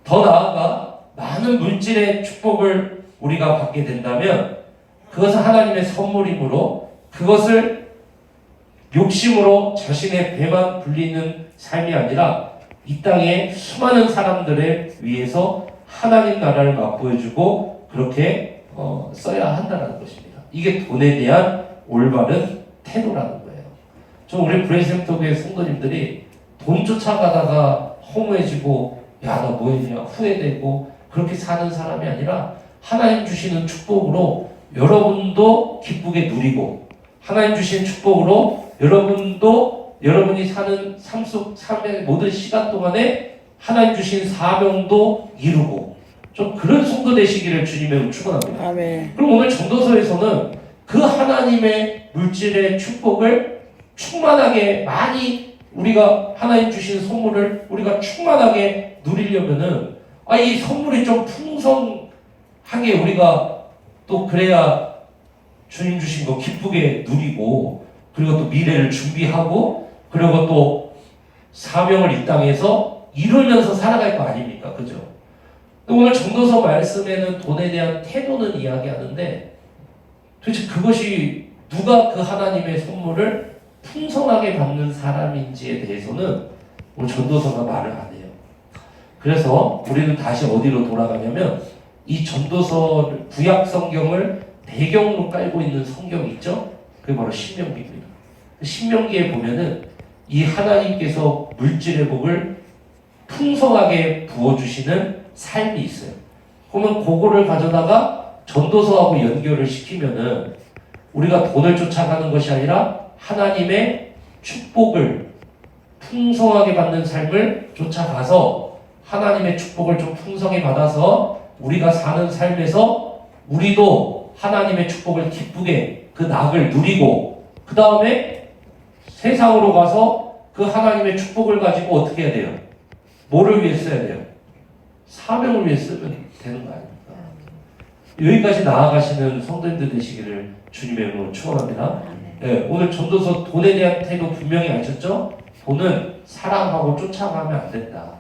더 나아가 많은 물질의 축복을 우리가 받게 된다면 그것은 하나님의 선물이므로 그것을 욕심으로 자신의 배만 불리는 삶이 아니라 이 땅에 수많은 사람들에 위해서 하나님 나라를 맛보여주고 그렇게 써야 한다는 것입니다. 이게 돈에 대한 올바른 태도라는 거예요. 우리 브레센터교회 성도님들이 돈 쫓아가다가 허무해지고 야 나 뭐했냐 후회되고 그렇게 사는 사람이 아니라 하나님 주시는 축복으로 여러분도 기쁘게 누리고 하나님 주신 축복으로 여러분도 여러분이 사는 삶의 모든 시간 동안에 하나님 주신 사명도 이루고 좀 그런 성도 되시기를 주님의 축원합니다. 아멘. 그럼 오늘 전도서에서는 그 하나님의 물질의 축복을 충만하게 많이 우리가 하나님 주신 선물을 우리가 충만하게 누리려면은 이 선물이 좀 풍성하게 우리가 또 그래야 주님 주신 거 기쁘게 누리고 그리고 또 미래를 준비하고 그리고 또 사명을 이 땅에서 이루면서 살아갈 거 아닙니까? 그죠? 오늘 전도서 말씀에는 돈에 대한 태도는 이야기하는데 도대체 그것이 누가 그 하나님의 선물을 풍성하게 받는 사람인지에 대해서는 오늘 전도서가 말을 안 해요. 그래서 우리는 다시 어디로 돌아가냐면 이 전도서 구약 성경을 배경으로 깔고 있는 성경이 있죠? 그게 바로 신명기입니다. 신명기에 보면은 이 하나님께서 물질의 복을 풍성하게 부어주시는 삶이 있어요. 그러면 그거를 가져다가 전도서하고 연결을 시키면은 우리가 돈을 쫓아가는 것이 아니라 하나님의 축복을 풍성하게 받는 삶을 쫓아가서 하나님의 축복을 좀 풍성히 받아서 우리가 사는 삶에서 우리도 하나님의 축복을 기쁘게 그 낙을 누리고 그 다음에 세상으로 가서 그 하나님의 축복을 가지고 어떻게 해야 돼요? 뭐를 위해 써야 돼요? 사명을 위해 쓰면 되는 거 아닙니까? 여기까지 나아가시는 성도님들 되시기를 주님의 이름으로 축원합니다. 네, 오늘 전도서 돈에 대한 태도 분명히 아셨죠? 돈은 사랑하고 쫓아가면 안 된다.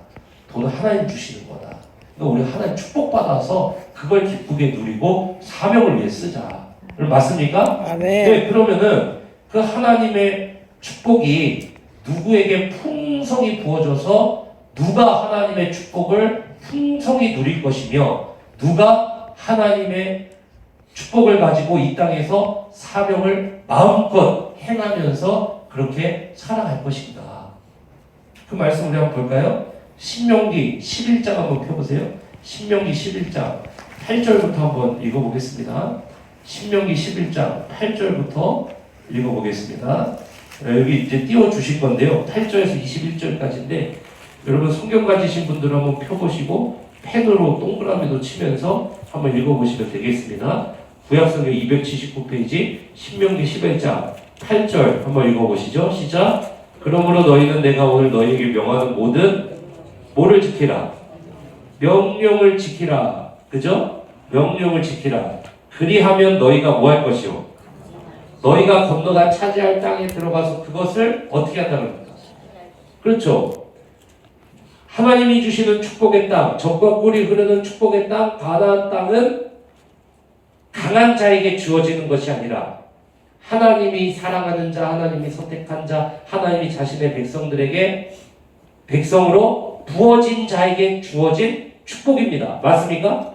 돈은 하나님 주시는 거다. 우리 하나님 축복받아서 그걸 기쁘게 누리고 사명을 위해 쓰자. 맞습니까? 아멘. 네, 그러면은 그 하나님의 축복이 누구에게 풍성히 부어져서 누가 하나님의 축복을 풍성히 누릴 것이며 누가 하나님의 축복을 가지고 이 땅에서 사명을 마음껏 행하면서 그렇게 살아갈 것인가. 그 말씀 우리 한번 볼까요? 신명기 11장 한번 펴보세요. 신명기 11장 8절부터 한번 읽어보겠습니다. 신명기 11장 8절부터 읽어보겠습니다. 여기 이제 띄워주실 건데요. 8절에서 21절까지인데 여러분 성경 가지신 분들은 한번 펴보시고 펜으로 동그라미도 치면서 한번 읽어보시면 되겠습니다. 구약성경 279페이지 신명기 11장 8절 한번 읽어보시죠. 시작. 그러므로 너희는 내가 오늘 너희에게 명하는 모든 뭐를 지키라? 명령을 지키라. 그죠? 명령을 지키라. 그리하면 너희가 뭐 할 것이요? 너희가 건너가 차지할 땅에 들어가서 그것을 어떻게 한다는 겁니까? 그렇죠. 하나님이 주시는 축복의 땅, 젖과 꿀이 흐르는 축복의 땅, 가나안 땅은 강한 자에게 주어지는 것이 아니라 하나님이 사랑하는 자, 하나님이 선택한 자, 하나님이 자신의 백성들에게 백성으로 부어진 자에게 주어진 축복입니다. 맞습니까?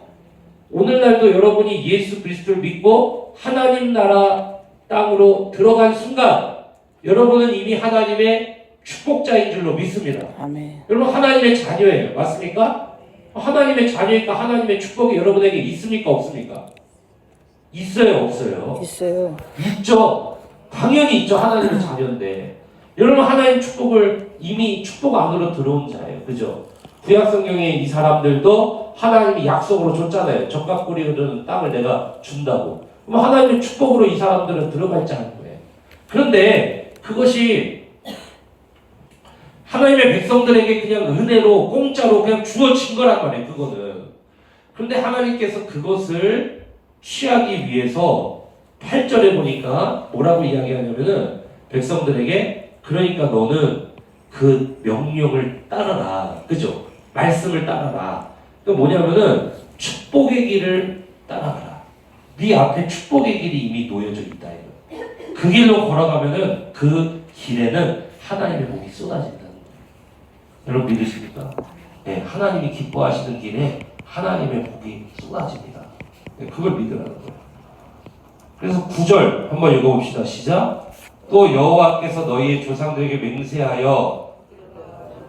오늘날도 여러분이 예수 그리스도를 믿고 하나님 나라 땅으로 들어간 순간 여러분은 이미 하나님의 축복자인 줄로 믿습니다. 아멘. 여러분 하나님의 자녀예요. 맞습니까? 하나님의 자녀니까 하나님의 축복이 여러분에게 있습니까? 없습니까? 있어요? 없어요? 있어요. 있죠. 당연히 있죠. 하나님의 자녀인데 여러분 하나님 축복을 이미 축복 안으로 들어온 자예요. 그죠? 구약성경에 이 사람들도 하나님이 약속으로 줬잖아요. 젖과 꿀이 흐르는 땅을 내가 준다고. 그럼 하나님의 축복으로 이 사람들은 들어갈 자는 거예요. 그런데 그것이 하나님의 백성들에게 그냥 은혜로 공짜로 그냥 주어진 거란 말이에요. 그거는. 그런데 하나님께서 그것을 취하기 위해서 8절에 보니까 뭐라고 이야기하냐면은 백성들에게 그러니까 너는 그 명령을 따라라. 그죠? 말씀을 따라라. 그 뭐냐면은 축복의 길을 따라가라. 네 앞에 축복의 길이 이미 놓여져 있다. 그 길로 걸어가면은 그 길에는 하나님의 복이 쏟아진다는 거예요. 여러분 믿으십니까? 네, 하나님이 기뻐하시는 길에 하나님의 복이 쏟아집니다. 네, 그걸 믿으라는 거예요. 그래서 9절 한번 읽어봅시다. 시작. 또 여호와께서 너희의 조상들에게 맹세하여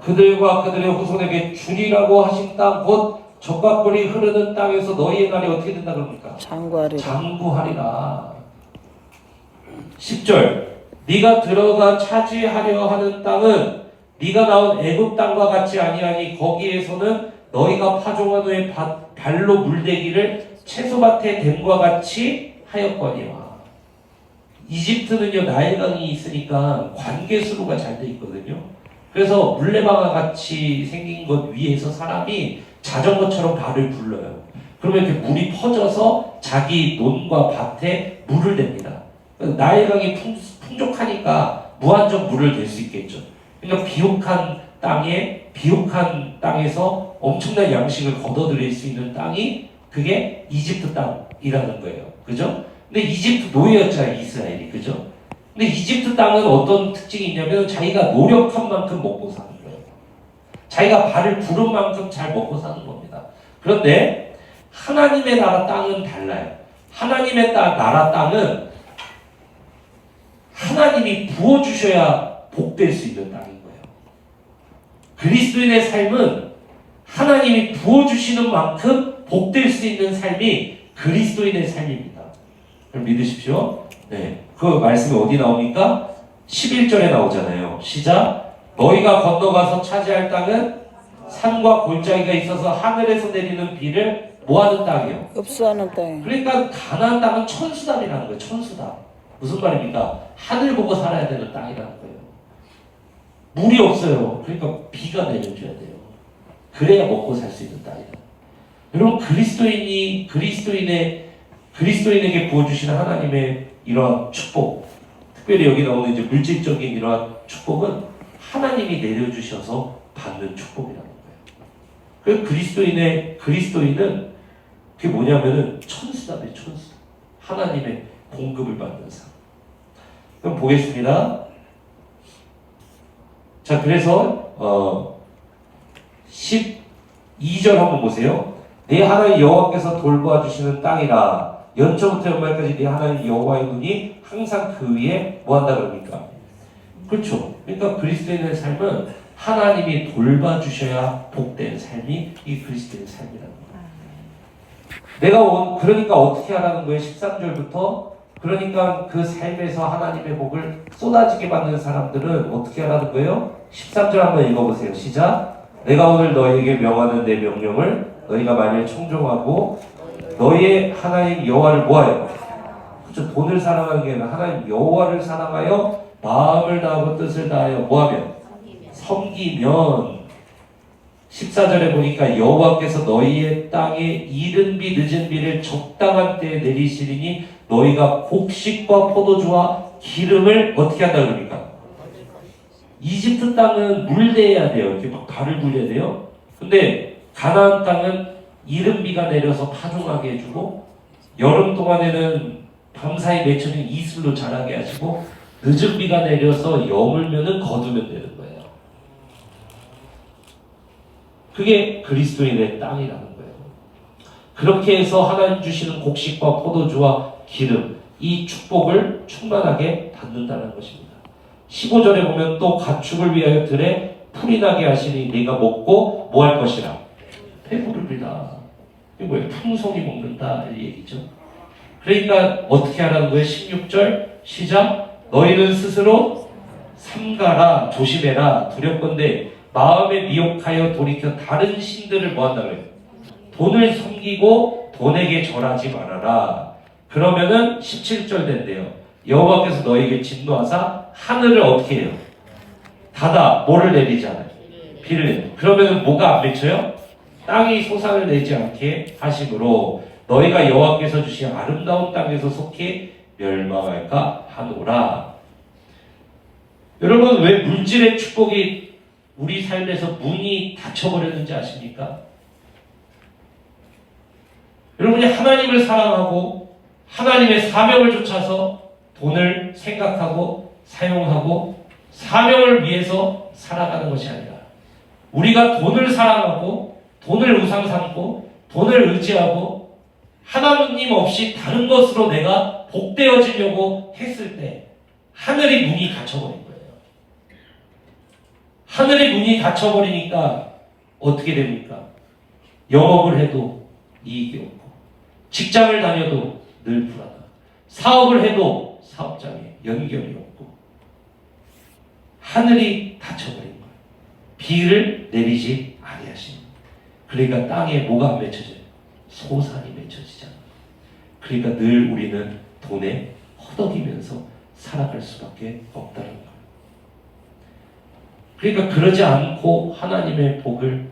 그들과 그들의 후손에게 주리라고 하신 땅 곧 젖과 꿀이 흐르는 땅에서 너희의 날이 어떻게 된다 그럽니까? 장구하리라. 장구하리라. 10절 네가 들어가 차지하려 하는 땅은 네가 나온 애굽 땅과 같이 아니하니 거기에서는 너희가 파종한 후에 발로 물대기를 채소밭에 댐과 같이 하였거니와. 이집트는요 나일강이 있으니까 관계수로가 잘 돼 있거든요. 그래서 물레방아 같이 생긴 것 위에서 사람이 자전거처럼 발을 굴러요. 그러면 이렇게 물이 퍼져서 자기 논과 밭에 물을 댑니다. 나일강이 풍족하니까 무한정 물을 댈 수 있겠죠. 그러니까 비옥한 땅에서 엄청난 양식을 거둬들일 수 있는 땅이 그게 이집트 땅이라는 거예요. 그죠? 근데 이집트 노예였잖아요, 이스라엘이. 그죠? 근데 이집트 땅은 어떤 특징이 있냐면 자기가 노력한 만큼 먹고 사는 거예요. 자기가 발을 부른 만큼 잘 먹고 사는 겁니다. 그런데 하나님의 나라 땅은 달라요. 하나님의 나라 땅은 하나님이 부어주셔야 복될 수 있는 땅인 거예요. 그리스도인의 삶은 하나님이 부어주시는 만큼 복될 수 있는 삶이 그리스도인의 삶입니다. 그럼 믿으십시오. 네, 그 말씀이 어디 나옵니까? 11절에 나오잖아요. 시작. 너희가 건너가서 차지할 땅은 산과 골짜기가 있어서 하늘에서 내리는 비를 뭐하는 땅이에요? 흡수하는 땅. 그러니까 가나안 땅은 천수담이라는 거예요. 천수담. 무슨 말입니까? 하늘 보고 살아야 되는 땅이라는 거예요. 물이 없어요. 그러니까 비가 내려줘야 돼요. 그래야 먹고 살 수 있는 땅이다. 여러분 그리스도인에게 부어주시는 하나님의 이러한 축복, 특별히 여기 나오는 이제 물질적인 이러한 축복은 하나님이 내려주셔서 받는 축복이라는 거예요. 그 그리스도인은 그게 뭐냐면은 천수답이에요. 천수답. 하나님의 공급을 받는 삶. 그럼 보겠습니다. 자, 그래서 12절 한번 보세요. 네 하나님 여호와께서 돌보아 주시는 땅이라. 연초부터 연말까지 네 하나님 여호와의 눈이 항상 그 위에 뭐한다 그럽니까? 그렇죠. 그러니까 그리스도인의 삶은 하나님이 돌봐주셔야 복된 삶이 이 그리스도인의 삶이라는 거예요. 그러니까 어떻게 하라는 거예요? 13절부터 그러니까 그 삶에서 하나님의 복을 쏟아지게 받는 사람들은 어떻게 하라는 거예요? 13절 한번 읽어보세요. 시작. 내가 오늘 너희에게 명하는 내 명령을 너희가 만일 청종하고 너희의 하나님 여호와를 뭐하여? 그렇죠. 돈을 사랑하는 게 아니라 하나님 여호와를 사랑하여 마음을 다하고 뜻을 다하여 뭐하면? 섬기면 14절에 보니까 여호와께서 너희의 땅에 이른 비 늦은 비를 적당한 때에 내리시리니 너희가 곡식과 포도주와 기름을 어떻게 한다 그럽니까? 이집트 땅은 물대야 돼요. 이렇게 막 발을 굴려야 돼요. 근데 가나안 땅은 이른 비가 내려서 파종하게 해주고 여름 동안에는 밤사이 맺혀진 이슬로 자라게 하시고 늦은 비가 내려서 여물면은 거두면 되는 거예요. 그게 그리스도인의 땅이라는 거예요. 그렇게 해서 하나님 주시는 곡식과 포도주와 기름, 이 축복을 충만하게 받는다는 것입니다. 15절에 보면 또 가축을 위하여 들에 풀이 나게 하시니 네가 먹고 뭐 할 것이라? 배부르리라. 이게 뭐예요? 풍성히 먹는다 이 얘기죠. 그러니까 어떻게 하라는 거예요? 16절 시작. 너희는 스스로 삼가라, 조심해라, 두렵건대 마음에 미혹하여 돌이켜 다른 신들을 뭐한다고요? 돈을 섬기고 돈에게 절하지 말아라. 그러면은 17절 된대요. 여호와께서 너에게 진노하사 하늘을 어떻게 해요? 닫아 뭐를 내리잖아요. 비를 내요. 그러면은 뭐가 안 맺혀요? 땅이 소산을 내지 않게 하심으로 너희가 여호와께서 주신 아름다운 땅에서 속히 멸망할까 하노라. 여러분 왜 물질의 축복이 우리 삶에서 문이 닫혀버렸는지 아십니까? 여러분이 하나님을 사랑하고 하나님의 사명을 쫓아서 돈을 생각하고 사용하고 사명을 위해서 살아가는 것이 아니라 우리가 돈을 사랑하고 돈을 우상 삼고 돈을 의지하고 하나님 없이 다른 것으로 내가 복되어지려고 했을 때 하늘이 문이 닫혀버린 거예요. 하늘의 문이 닫혀버리니까 어떻게 됩니까? 영업을 해도 이익이 없고 직장을 다녀도 늘 불안하고 사업을 해도 사업장에 연결이 없고 하늘이 닫혀버린 거예요. 비를 내리지 아니하시니 그러니까 땅에 뭐가 안 맺혀져요? 소산이 맺혀지잖아. 그러니까 늘 우리는 돈에 허덕이면서 살아갈 수밖에 없다는 거예요. 그러니까 그러지 않고 하나님의 복을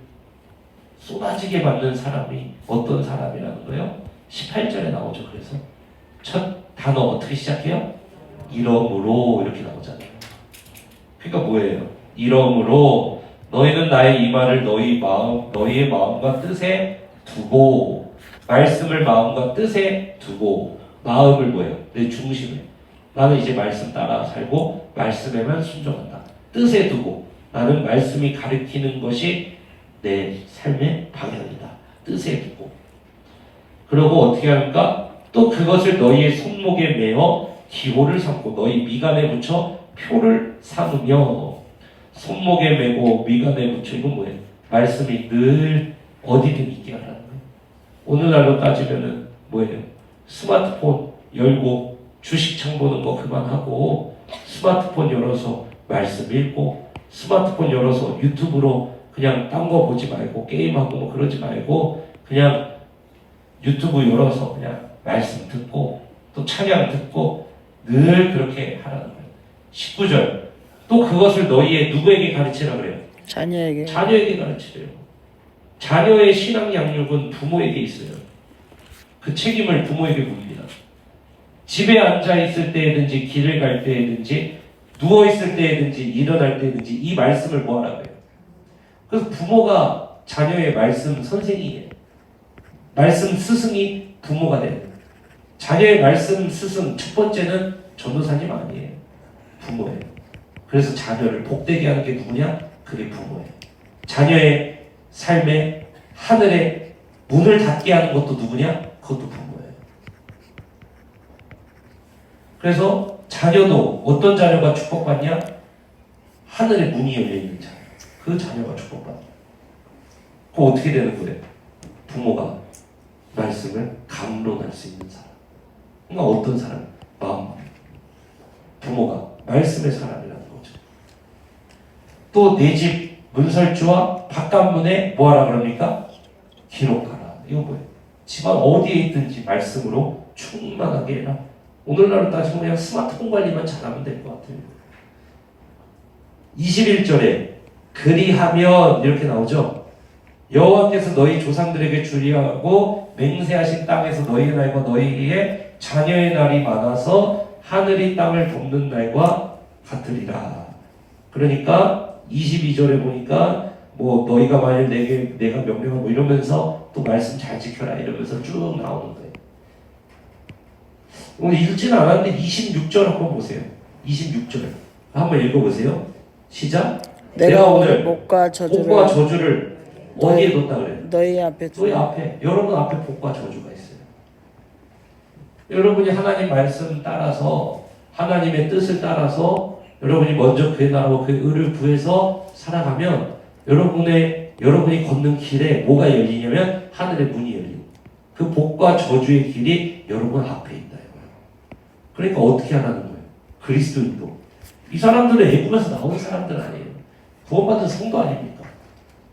쏟아지게 받는 사람이 어떤 사람이라는 거예요? 18절에 나오죠. 그래서 첫 단어 어떻게 시작해요? 이러므로 이렇게 나오잖아요. 그러니까 뭐예요? 이러므로 너희는 나의 이 말을 너희의 마음과 뜻에 두고, 말씀을 마음과 뜻에 두고, 마음을 뭐예요? 내 중심에, 나는 이제 말씀 따라 살고 말씀에만 순종한다. 뜻에 두고, 나는 말씀이 가르치는 것이 내 삶의 방향이다. 뜻에 두고. 그러고 어떻게 합니까? 또 그것을 너희의 손목에 매어 기호를 삼고 너희 미간에 붙여 표를 삼으며. 손목에 매고 미간에 붙여, 이건 뭐예요? 말씀이 늘 어디든 있게 하라는 거예요. 오늘날로 따지면은 뭐예요? 스마트폰 열고 주식창 보는 거 그만하고 스마트폰 열어서 말씀 읽고, 스마트폰 열어서 유튜브로 그냥 딴 거 보지 말고 게임하고 뭐 그러지 말고 그냥 유튜브 열어서 그냥 말씀 듣고 또 찬양 듣고 늘 그렇게 하라는 거예요. 19절, 또 그것을 너희의 누구에게 가르치라 그래요? 자녀에게. 자녀에게 가르치래요. 자녀의 신앙 양육은 부모에게 있어요. 그 책임을 부모에게 묻습니다. 집에 앉아 있을 때든지 길을 갈 때든지 누워 있을 때든지 일어날 때든지 이 말씀을 뭐 하라고 해요? 그래서 부모가 자녀의 말씀 선생이에요. 말씀 스승이 부모가 돼요. 자녀의 말씀 스승 첫 번째는 전도사님 아니에요. 부모예요. 그래서 자녀를 복되게 하는 게 누구냐? 그게 부모예요. 자녀의 삶에 하늘의 문을 닫게 하는 것도 누구냐? 그것도 부모예요. 그래서 자녀도 어떤 자녀가 축복받냐? 하늘의 문이 열려있는 자녀. 그 자녀가 축복받아요. 그럼 어떻게 되는 거예요? 부모가 말씀을 감론할 수 있는 사람. 그러니까 어떤 사람? 마음. 부모가 말씀의 사람이라는 거죠. 또 내 집 문설주와 바깥문에 뭐하라 그럽니까? 기록하라. 이거 뭐예요? 집안 어디에 있든지 말씀으로 충만하게 해라. 오늘날로 따지면 그냥 스마트폰 관리만 잘하면 될 것 같아요. 21절에 그리하면 이렇게 나오죠. 여호와께서 너희 조상들에게 주리하고 맹세하신 땅에서 너희의 날과 너희의 자녀의 날이 많아서 하늘이 땅을 덮는 날과 같으리라. 그러니까 22절에 보니까 뭐 너희가 만일 내가 명령하고 뭐 이러면서 또 말씀 잘 지켜라 이러면서 쭉 나오는 거예요. 오늘 읽지는 않았는데 26절 한번 보세요. 26절 한번 읽어보세요. 시작. 내가 오늘 복과 저주를 어디에 뒀다 그래요? 너희 앞에 너희 앞에, 여러분 앞에 복과 저주가 있어요. 여러분이 하나님 말씀 따라서 하나님의 뜻을 따라서 여러분이 먼저 그의 나라와 그의 의를 구해서 살아가면 여러분이 걷는 길에 뭐가 열리냐면 하늘의 문이 열리고 그 복과 저주의 길이 여러분 앞에 있다 이거예요. 그러니까 어떻게 하라는 거예요? 그리스도인도 이 사람들은 애굽에서 나온 사람들 아니에요. 구원받은 성도 아닙니까?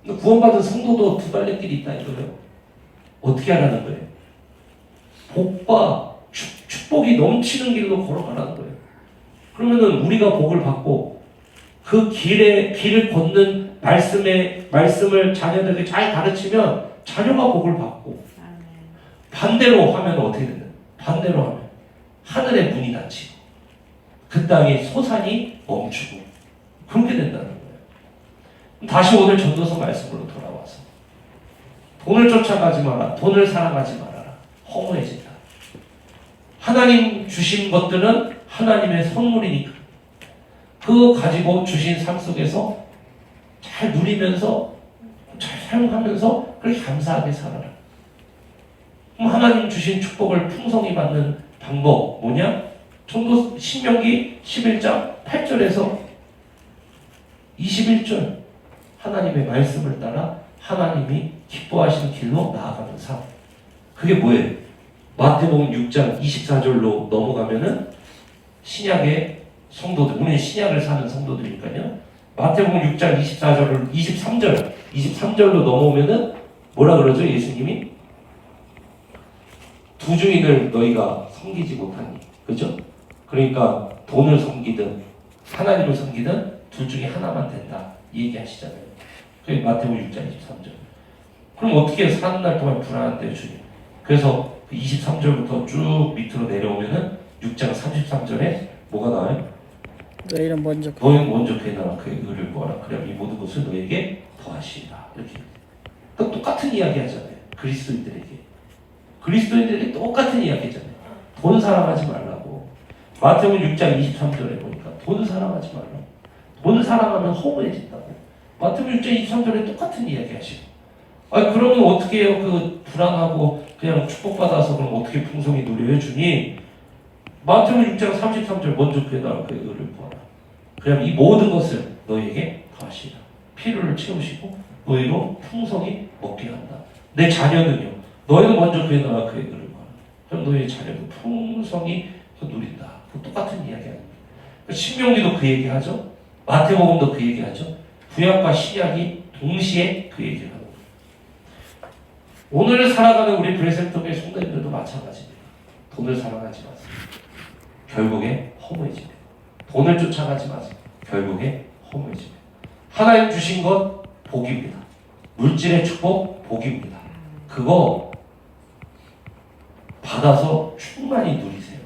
구원받은 성도도 두 갈래 길이 있다 이거예요. 어떻게 하라는 거예요? 복과 축복이 넘치는 길로 걸어가라는 거예요. 그러면은 우리가 복을 받고 그 길을 걷는 말씀을 자녀들에게 잘 가르치면 자녀가 복을 받고, 반대로 하면 어떻게 되는? 반대로 하면 하늘의 문이 닫히고 그 땅의 소산이 멈추고 그렇게 된다는 거예요. 다시 오늘 전도서 말씀으로 돌아와서 돈을 쫓아가지 마라. 돈을 사랑하지 말아라. 허무해진다. 하나님 주신 것들은 하나님의 선물이니까 그거 가지고 주신 삶 속에서 잘 누리면서 잘 사용하면서 그렇게 감사하게 살아라. 그럼 하나님 주신 축복을 풍성히 받는 방법 뭐냐? 전도 신명기 11장 8절에서 21절 하나님의 말씀을 따라 하나님이 기뻐하시는 길로 나아가는 삶. 그게 뭐예요? 마태복음 6장 24절로 넘어가면은 신약의 성도들, 우리는 신약을 사는 성도들이니까요. 마태복음 6장 23절로 넘어오면은 뭐라 그러죠? 예수님이 두 주인을 너희가 섬기지 못하니. 그죠? 그러니까 돈을 섬기든 하나님을 섬기든 둘 중에 하나만 된다. 이 얘기하시잖아요. 그게 마태복음 6장 23절. 그럼 어떻게 사는 날 동안 불안한데요, 주님? 그래서 23절부터 쭉 밑으로 내려오면은 6장 33절에 뭐가 나와요? 너희는 먼저 너희는 먼저 그의 나라 그의 의를 구하라. 그럼 이 모든 것을 너에게 더하시리라. 이렇게. 그러니까 똑같은 이야기 하잖아요. 그리스도인들에게 똑같은 이야기 하잖아요. 돈 사랑하지 말라고. 마태복음 6장 23절에 보니까 돈 사랑하지 말라고. 돈 사랑하면 허무해진다고. 마태복음 6장 23절에 똑같은 이야기 하시고. 그러면 어떻게 해요? 그 불안하고 그냥 축복받아서 그럼 어떻게 풍성히 누려요, 주님? 마태복음 6장 33절 먼저 그의 나라 그의 의를 구하라. 그럼 이 모든 것을 너희에게 더하시라. 필요를 채우시고 너희로 풍성히 먹게 한다. 내 자녀는요. 너희는 먼저 그의 나라 그의 의를 구하라. 그럼 너희의 자녀도 풍성히 누린다. 똑같은 이야기 아닙니까? 신명기도 그 얘기하죠. 마태복음도 그 얘기하죠. 구약과 신약이 동시에 그 얘기를 하는 거예요. 오늘 살아가는 우리 브레센터교회 성도님들도 마찬가지입니다. 돈을 사랑하지 마세요. 결국에 허무해집니다. 돈을 쫓아가지 마세요. 결국에 허무해집니다. 하나님 주신 것 복입니다. 물질의 축복 복입니다. 그거 받아서 충만히 누리세요.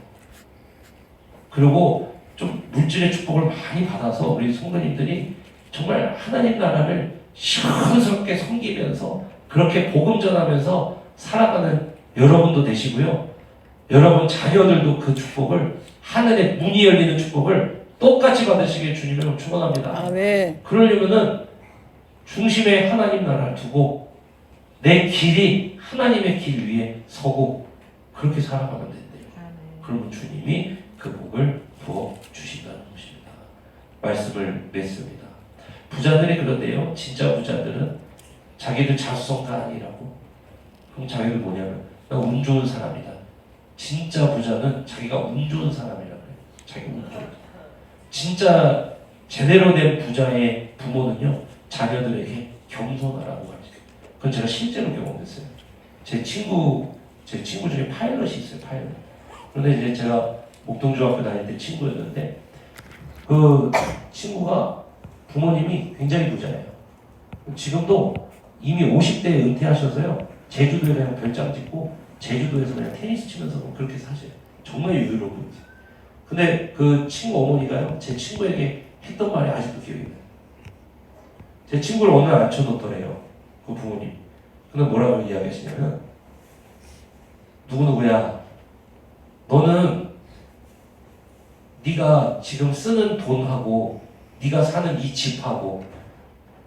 그리고 좀 물질의 축복을 많이 받아서 우리 성도님들이 정말 하나님 나라를 시원스럽게 섬기면서 그렇게 복음 전하면서 살아가는 여러분도 되시고요. 여러분 자녀들도 그 축복을 하늘의 문이 열리는 축복을 똑같이 받으시길 주님을 축원합니다. 아멘. 그러려면은 중심에 하나님 나라를 두고 내 길이 하나님의 길 위에 서고 그렇게 살아가면 된대요. 그러면 주님이 그 복을 부어 주신다는 것입니다. 말씀을 맺습니다. 부자들이 그런데요. 진짜 부자들은 자기들 자수성가 아니라고. 그럼 자기들 뭐냐면 나 운 좋은 사람이다. 진짜 부자는 자기가 운 좋은 사람이라고 해요. 자기 운 좋은. 진짜 제대로 된 부자의 부모는요. 자녀들에게 겸손하라고 가르쳐요. 그건 제가 실제로 경험했어요. 제 친구 중에 파일럿이 있어요. 파일럿. 그런데 이제 제가 목동중학교 다닐 때 친구였는데 그 친구가 부모님이 굉장히 부자예요. 지금도 이미 50대에 은퇴하셔서요. 제주도에 그냥 별장 짓고 제주도에서 그냥 테니스 치면서 그렇게 사세요. 정말 여유로운 분이세요. 근데 그 친구 어머니가요. 제 친구에게 했던 말이 아직도 기억이 나요. 제 친구를 어느 날 앉혀놓더래요. 그 부모님. 근데 뭐라고 이야기하시냐면 누구누구야. 너는 네가 지금 쓰는 돈하고 네가 사는 이 집하고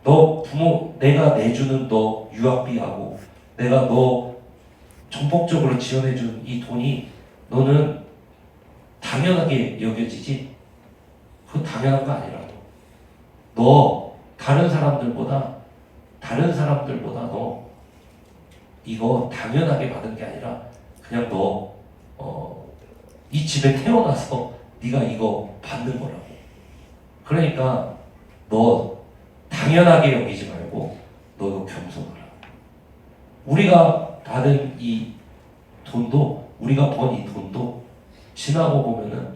너 부모 내가 내주는 너 유학비하고 내가 너 전폭적으로 지원해준 이 돈이 너는 당연하게 여겨지지? 그건 당연한 거 아니라고. 너 다른 사람들보다 너 이거 당연하게 받은 게 아니라 그냥 너 이 집에 태어나서 네가 이거 받는 거라고. 그러니까 너 당연하게 여기지 말고 너도 겸손하라. 우리가 받은 이 돈도 우리가 번 이 돈도 지나고 보면은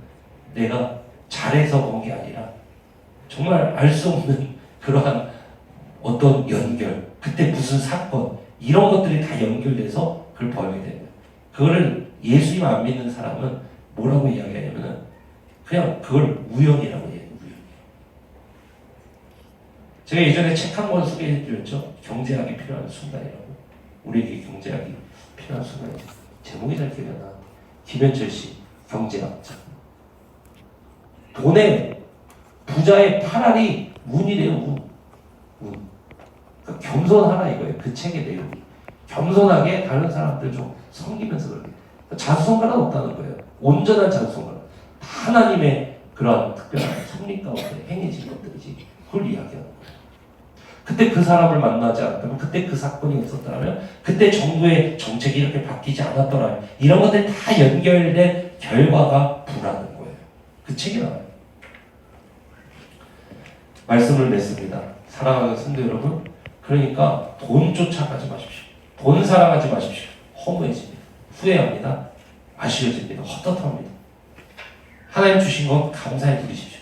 내가 잘해서 번 게 아니라 정말 알 수 없는 그러한 어떤 연결, 그때 무슨 사건 이런 것들이 다 연결돼서 그걸 벌게 되는 거예요. 그거를 예수님 안 믿는 사람은 뭐라고 이야기하냐면은 그냥 그걸 우연이라고 해요. 우연. 제가 예전에 책 한 권 소개해드렸죠. 경제학이 필요한 순간이라고. 우리에게 경제학이 필요한 순간이죠. 제목이 잘 기억이 안 나. 김현철 씨, 경제학자. 돈에 부자의 8알이 운이래요. 운. 그러니까 겸손하라 이거예요. 그 책의 내용이. 겸손하게 다른 사람들 좀 섬기면서 그렇게. 자수성가는 없다는 거예요. 온전한 자수성가. 하나님의 그러한 특별한 섭리 가운데 행해진 것들이지. 그걸 이야기하는 거예요. 그때 그 사람을 만나지 않았다면, 그때 그 사건이 없었다면, 그때 정부의 정책이 이렇게 바뀌지 않았더라면, 이런 것들이 다 연결된 결과가 부라는 거예요. 그 책이 나와요. 말씀을 맺습니다. 사랑하는 성도 여러분, 그러니까 돈 쫓아가지 마십시오. 돈 사랑하지 마십시오. 허무해집니다. 후회합니다. 아쉬워집니다. 헛헛합니다. 하나님 주신 것 감사해 드리십시오.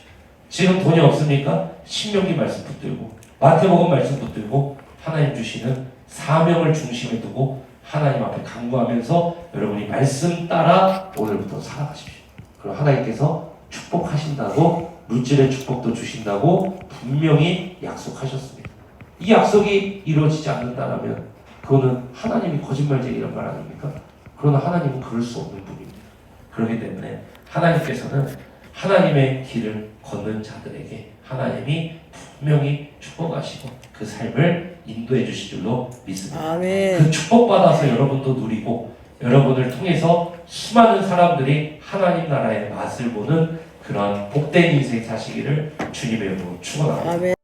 지금 돈이 없습니까? 신명기 말씀 붙들고 마태복음 말씀 붙들고 하나님 주시는 사명을 중심에 두고 하나님 앞에 간구하면서 여러분이 말씀 따라 오늘부터 살아가십시오. 그럼 하나님께서 축복하신다고, 물질의 축복도 주신다고 분명히 약속하셨습니다. 이 약속이 이루어지지 않는다면 그거는 하나님이 거짓말쟁이란 말 아닙니까? 그러나 하나님은 그럴 수 없는 분입니다. 그렇기 때문에 하나님께서는 하나님의 길을 걷는 자들에게 하나님이 분명히 축복하시고 그 삶을 인도해 주실 줄로 믿습니다. 아멘. 그 축복받아서 여러분도 누리고 여러분을 통해서 수많은 사람들이 하나님 나라의 맛을 보는 그런 복된 인생 사시기를 주님의 이름으로 축원합니다. 아멘.